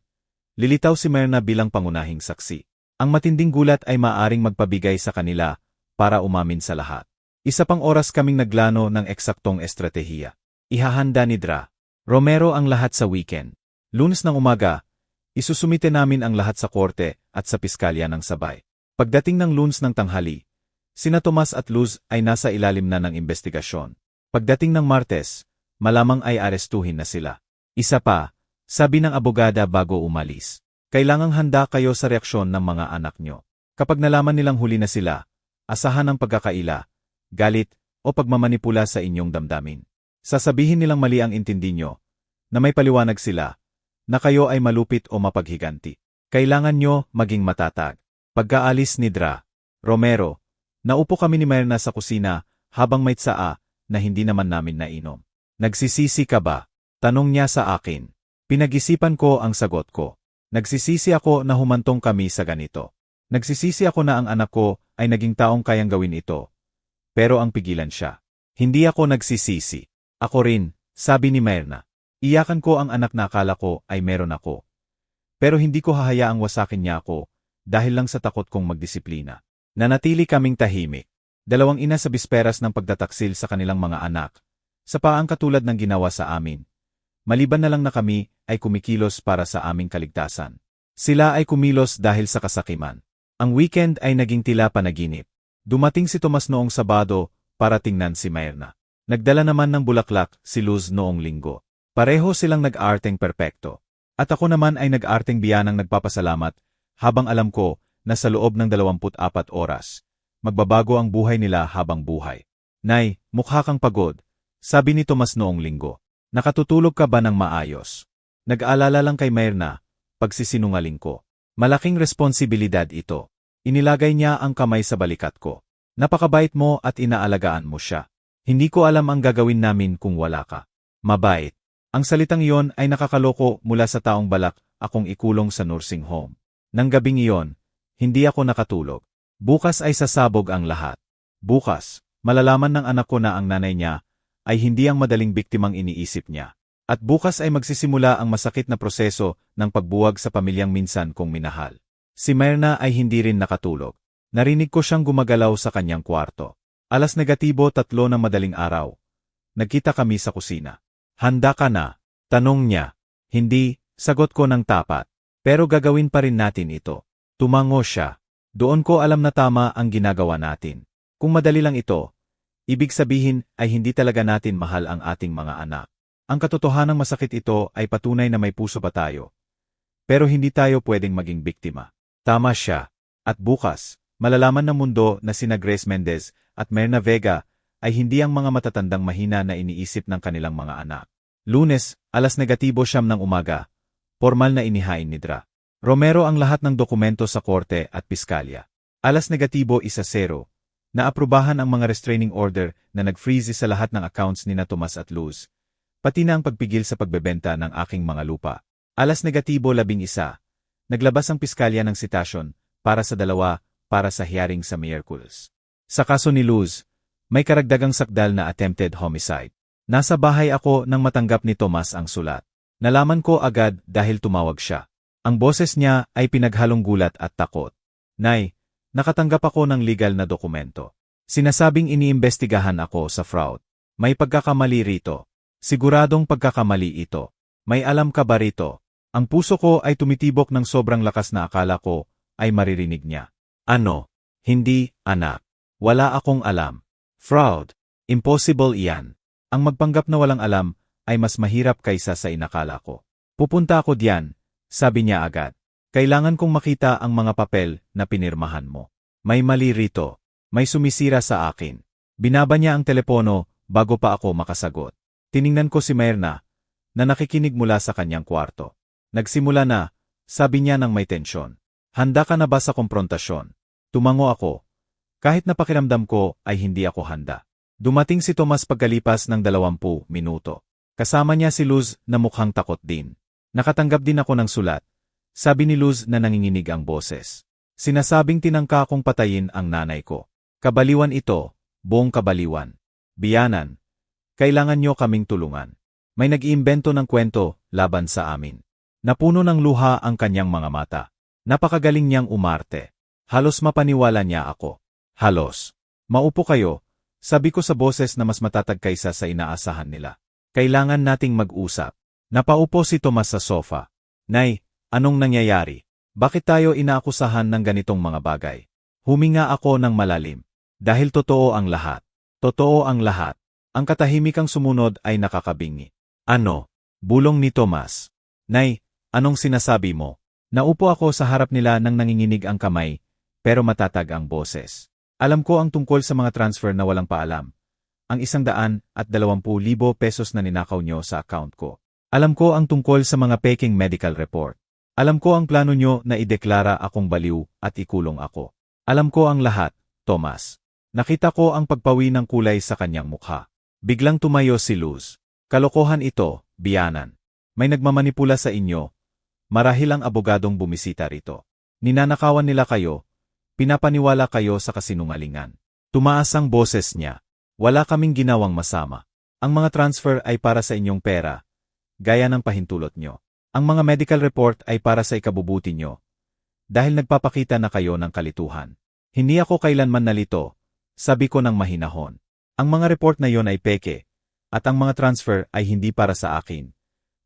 lilitaw si Myrna bilang pangunahing saksi. Ang matinding gulat ay maaring magpabigay sa kanila para umamin sa lahat. Isa pang oras kaming naglano ng eksaktong estratehiya. Ihahanda ni Dra. Romero ang lahat sa weekend. Lunes ng umaga, isusumite namin ang lahat sa korte at sa piskalya ng sabay. Pagdating ng Lunes ng tanghali, sina Tomas at Luz ay nasa ilalim na ng investigasyon. Pagdating ng Martes, malamang ay arestuhin na sila. Isa pa, sabi ng abogada bago umalis, kailangang handa kayo sa reaksyon ng mga anak nyo. Kapag nalaman nilang huli na sila, asahan ang pagkakaila, galit, o pagmamanipula sa inyong damdamin. Sasabihin nilang mali ang intindi nyo, na may paliwanag sila, na kayo ay malupit o mapaghiganti. Kailangan nyo maging matatag. Pagkaalis ni Dra. Romero, naupo kami ni Myrna sa kusina habang may tsaa na hindi naman namin nainom. Nagsisisi ka ba? Tanong niya sa akin. Pinag-isipan ko ang sagot ko. Nagsisisi ako na humantong kami sa ganito. Nagsisisi ako na ang anak ko ay naging taong kayang gawin ito. Pero ang pigilan siya. Hindi ako nagsisisi. Ako rin, sabi ni Myrna. Iyakan ko ang anak na akala ko ay meron ako. Pero hindi ko hahayaang wasakin niya ako dahil lang sa takot kong magdisiplina. Nanatili kaming tahimik. Dalawang ina sa bisperas ng pagtataksil sa kanilang mga anak. Sa paang katulad ng ginawa sa amin. Maliban na lang na kami ay kumikilos para sa aming kaligtasan. Sila ay kumilos dahil sa kasakiman. Ang weekend ay naging tila panaginip. Dumating si Tomas noong Sabado para tingnan si Myrna. Nagdala naman ng bulaklak si Luz noong Linggo. Pareho silang nag-arteng perpekto. At ako naman ay nag-arteng biyanang nagpapasalamat habang alam ko na sa loob ng 24 oras, magbabago ang buhay nila habang buhay. Nay, mukha kang pagod, sabi ni Tomas noong Linggo. Nakatutulog ka ba ng maayos? Nag-aalala lang kay Myrna, pagsisinungaling ko. Malaking responsibilidad ito. Inilagay niya ang kamay sa balikat ko. Napakabait mo at inaalagaan mo siya. Hindi ko alam ang gagawin namin kung wala ka. Mabait. Ang salitang iyon ay nakakaloko mula sa taong balak akong ikulong sa nursing home. Nang gabing iyon, hindi ako nakatulog. Bukas ay sasabog ang lahat. Bukas, malalaman ng anak ko na ang nanay niya ay hindi ang madaling biktimang iniisip niya. At bukas ay magsisimula ang masakit na proseso ng pagbuwag sa pamilyang minsan kong minahal. Si Myrna ay hindi rin nakatulog. Narinig ko siyang gumagalaw sa kanyang kwarto. Alas negatibo 3 ng madaling araw. Nagkita kami sa kusina. Handa ka na? Tanong niya. Hindi, sagot ko ng tapat. Pero gagawin pa rin natin ito. Tumango siya. Doon ko alam na tama ang ginagawa natin. Kung madali lang ito, ibig sabihin ay hindi talaga natin mahal ang ating mga anak. Ang katotohanang masakit ito ay patunay na may puso pa tayo. Pero hindi tayo pwedeng maging biktima. Tama siya. At bukas, malalaman ng mundo na sina Grace Mendez at Myrna Vega ay hindi ang mga matatandang mahina na iniisip ng kanilang mga anak. Lunes, alas negatibo 9 ng umaga, formal na inihain ni Dra. Romero ang lahat ng dokumento sa korte at piskalya. Alas negatibo 1-0, naaprubahan ang mga restraining order na nag-freeze sa lahat ng accounts ni na Tomas at Luz, pati na ang pagpigil sa pagbebenta ng aking mga lupa. Alas negatibo 11, naglabas ang piskalya ng citation para sa dalawa para sa hearing sa Miyerkules. Sa kaso ni Luz, may karagdagang sakdal na attempted homicide. Nasa bahay ako nang matanggap ni Tomas ang sulat. Nalaman ko agad dahil tumawag siya. Ang boses niya ay pinaghalong gulat at takot. Nay, nakatanggap ako ng legal na dokumento. Sinasabing iniimbestigahan ako sa fraud. May pagkakamali rito. Siguradong pagkakamali ito. May alam ka ba rito? Ang puso ko ay tumitibok ng sobrang lakas na akala ko ay maririnig niya. Ano? Hindi, anak. Wala akong alam. Fraud. Impossible iyan. Ang magpanggap na walang alam ay mas mahirap kaysa sa inakala ko. Pupunta ako diyan, sabi niya agad. Kailangan kong makita ang mga papel na pinirmahan mo. May mali rito. May sumisira sa akin. Binaba niya ang telepono bago pa ako makasagot. Tiningnan ko si Myrna na nakikinig mula sa kanyang kwarto. Nagsimula na, sabi niya ng may tensyon. Handa ka na ba sa komprontasyon? Tumango ako. Kahit napakiramdam ko ay hindi ako handa. Dumating si Tomas pagkalipas ng 20 minuto. Kasama niya si Luz na mukhang takot din. Nakatanggap din ako ng sulat. Sabi ni Luz na nanginginig ang boses. Sinasabing tinangka kong patayin ang nanay ko. Kabaliwan ito, buong kabaliwan. Biyanan, kailangan niyo kaming tulungan. May nag-iimbento ng kwento laban sa amin. Napuno ng luha ang kanyang mga mata. Napakagaling niyang umarte. Halos mapaniwala niya ako. Halos. Maupo kayo, sabi ko sa boses na mas matatag kaysa sa inaasahan nila. Kailangan nating mag-usap. Napaupo si Tomas sa sofa. Nay, anong nangyayari? Bakit tayo inaakusahan ng ganitong mga bagay? Huminga ako ng malalim. Dahil totoo ang lahat. Totoo ang lahat. Ang katahimikang sumunod ay nakakabingi. Ano? Bulong ni Tomas. Nay, anong sinasabi mo? Naupo ako sa harap nila nang nanginginig ang kamay, pero matatag ang boses. Alam ko ang tungkol sa mga transfer na walang paalam. Ang 120,000 pesos na ninakaw nyo sa account ko. Alam ko ang tungkol sa mga peking medical report. Alam ko ang plano nyo na ideklara akong baliw at ikulong ako. Alam ko ang lahat, Tomas. Nakita ko ang pagpawi ng kulay sa kanyang mukha. Biglang tumayo si Luz. Kalokohan ito, biyanan. May nagmamanipula sa inyo. Marahil ang abogadong bumisita rito. Ninanakawan nila kayo. Pinapaniwala kayo sa kasinungalingan. Tumaas ang boses niya. Wala kaming ginawang masama. Ang mga transfer ay para sa inyong pera, gaya ng pahintulot nyo. Ang mga medical report ay para sa ikabubuti nyo. Dahil nagpapakita na kayo ng kalituhan. Hindi ako kailanman nalito, sabi ko ng mahinahon. Ang mga report na yon ay peke, at ang mga transfer ay hindi para sa akin,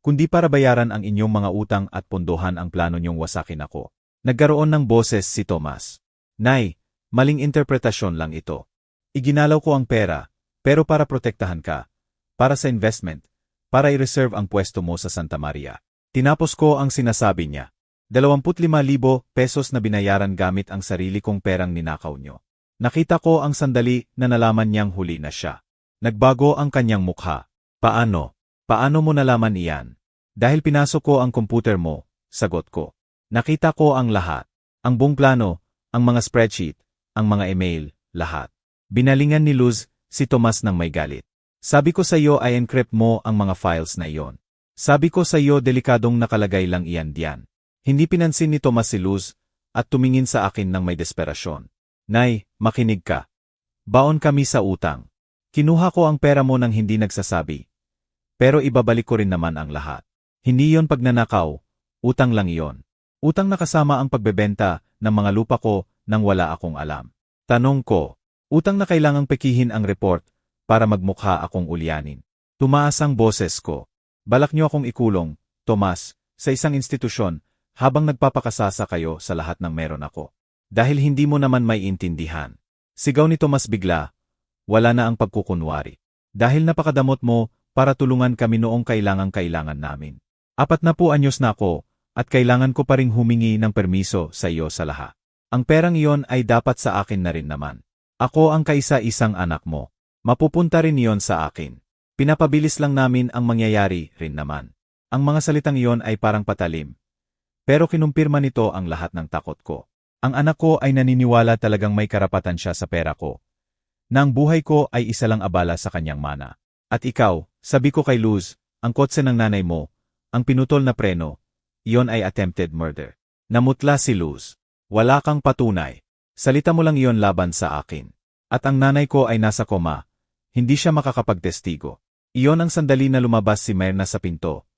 kundi para bayaran ang inyong mga utang at pondohan ang plano nyong wasakin ako. Nagkaroon ng boses si Tomas. Nay, maling interpretasyon lang ito. Iginalaw ko ang pera, pero para protektahan ka, para sa investment, para i-reserve ang pwesto mo sa Santa Maria. Tinapos ko ang sinasabi niya. 25,000 pesos na binayaran gamit ang sarili kong perang ninakaw nyo. Nakita ko ang sandali na nalaman niyang huli na siya. Nagbago ang kanyang mukha. Paano? Paano mo nalaman iyan? Dahil pinasok ko ang computer mo, sagot ko. Nakita ko ang lahat. Ang buong plano, ang mga spreadsheet, ang mga email, lahat. Binalingan ni Luz si Tomas ng may galit. Sabi ko sa iyo ay encrypt mo ang mga files na iyon. Sabi ko sa iyo delikadong nakalagay lang iyan diyan. Hindi pinansin ni Tomas si Luz at tumingin sa akin ng may desperasyon. Nay, makinig ka. Baon kami sa utang. Kinuha ko ang pera mo nang hindi nagsasabi. Pero ibabalik ko rin naman ang lahat. Hindi yon pagnanakaw, utang lang iyon. Utang na kasama ang pagbebenta ng mga lupa ko nang wala akong alam. Tanong ko, utang na kailangang pekihin ang report para magmukha akong ulyanin. Tumaas ang boses ko. Balak niyo akong ikulong, Tomas, sa isang institusyon habang nagpapakasasa kayo sa lahat ng meron ako. Dahil hindi mo naman may intindihan. Sigaw ni Tomas bigla, wala na ang pagkukunwari. Dahil napakadamot mo para tulungan kami noong kailangan namin. 40 anyos na ako at kailangan ko pa ring humingi ng permiso sa iyo sa lahat. Ang perang iyon ay dapat sa akin na rin naman. Ako ang kaisa-isang anak mo. Mapupunta rin iyon sa akin. Pinapabilis lang namin ang mangyayari rin naman. Ang mga salitang iyon ay parang patalim. Pero kinumpirma nito ang lahat ng takot ko. Ang anak ko ay naniniwala talagang may karapatan siya sa pera ko. Na ang buhay ko ay isa lang abala sa kanyang mana. At ikaw, sabi ko kay Luz, ang kotse ng nanay mo, ang pinutol na preno, iyon ay attempted murder. Namutla si Luz. Wala kang patunay. Salita mo lang iyon laban sa akin. At ang nanay ko ay nasa koma. Hindi siya makakapagtestigo. Iyon ang sandali na lumabas si Myrna sa pinto.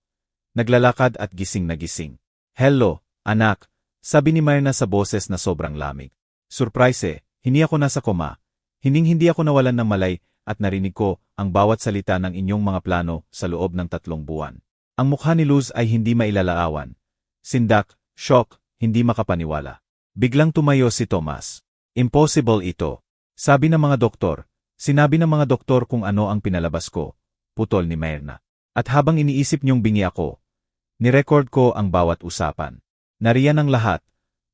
Naglalakad at gising na gising. Hello, anak, sabi ni Myrna sa boses na sobrang lamig. Surprise, hindi ako nasa koma. Hindi ako nawalan ng malay at narinig ko ang bawat salita ng inyong mga plano sa loob ng 3 buwan. Ang mukha ni Luz ay hindi mailalarawan. Sindak, shock, hindi makapaniwala. Biglang tumayo si Tomas. Impossible ito. Sabi ng mga doktor. Sinabi ng mga doktor kung ano ang pinalabas ko. Putol ni Myrna. At habang iniisip niyong bingi ako, nirecord ko ang bawat usapan. Nariyan ang lahat,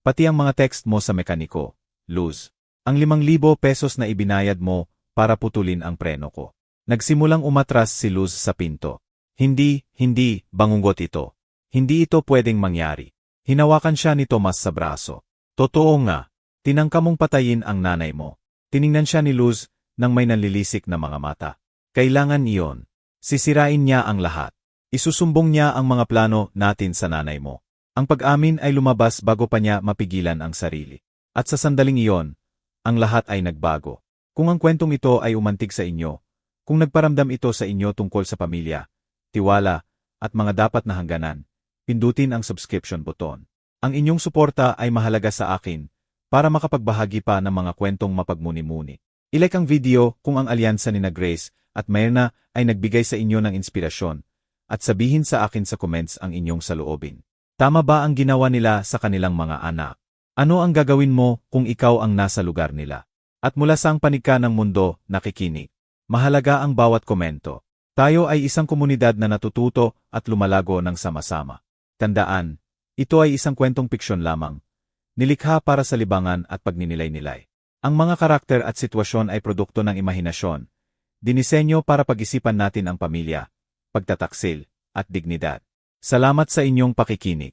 pati ang mga text mo sa mekaniko. Luz, ang 5,000 pesos na ibinayad mo para putulin ang preno ko. Nagsimulang umatras si Luz sa pinto. Hindi, bangungot ito. Hindi ito pwedeng mangyari. Hinawakan siya ni Tomas sa braso. Totoo nga, tinangka mong patayin ang nanay mo. Tiningnan siya ni Luz nang may nanlilisik na mga mata. Kailangan iyon. Sisirain niya ang lahat. Isusumbong niya ang mga plano natin sa nanay mo. Ang pag-amin ay lumabas bago pa niya mapigilan ang sarili. At sa sandaling iyon, ang lahat ay nagbago. Kung ang kwentong ito ay umantig sa inyo, kung nagparamdam ito sa inyo tungkol sa pamilya, tiwala, at mga dapat na hangganan, pindutin ang subscription button. Ang inyong suporta ay mahalaga sa akin para makapagbahagi pa ng mga kwentong mapagmuni-muni. I-like ang video kung ang alyansa ni Grace at Myrna ay nagbigay sa inyo ng inspirasyon at sabihin sa akin sa comments ang inyong saloobin. Tama ba ang ginawa nila sa kanilang mga anak? Ano ang gagawin mo kung ikaw ang nasa lugar nila? At mula sa panig ng mundo, nakikinig. Mahalaga ang bawat komento. Tayo ay isang komunidad na natututo at lumalago ng sama-sama. Tandaan, ito ay isang kwentong piksyon lamang. Nilikha para sa libangan at pagninilay-nilay. Ang mga karakter at sitwasyon ay produkto ng imahinasyon. Dinisenyo para pag-isipan natin ang pamilya, pagtataksil, at dignidad. Salamat sa inyong pakikinig.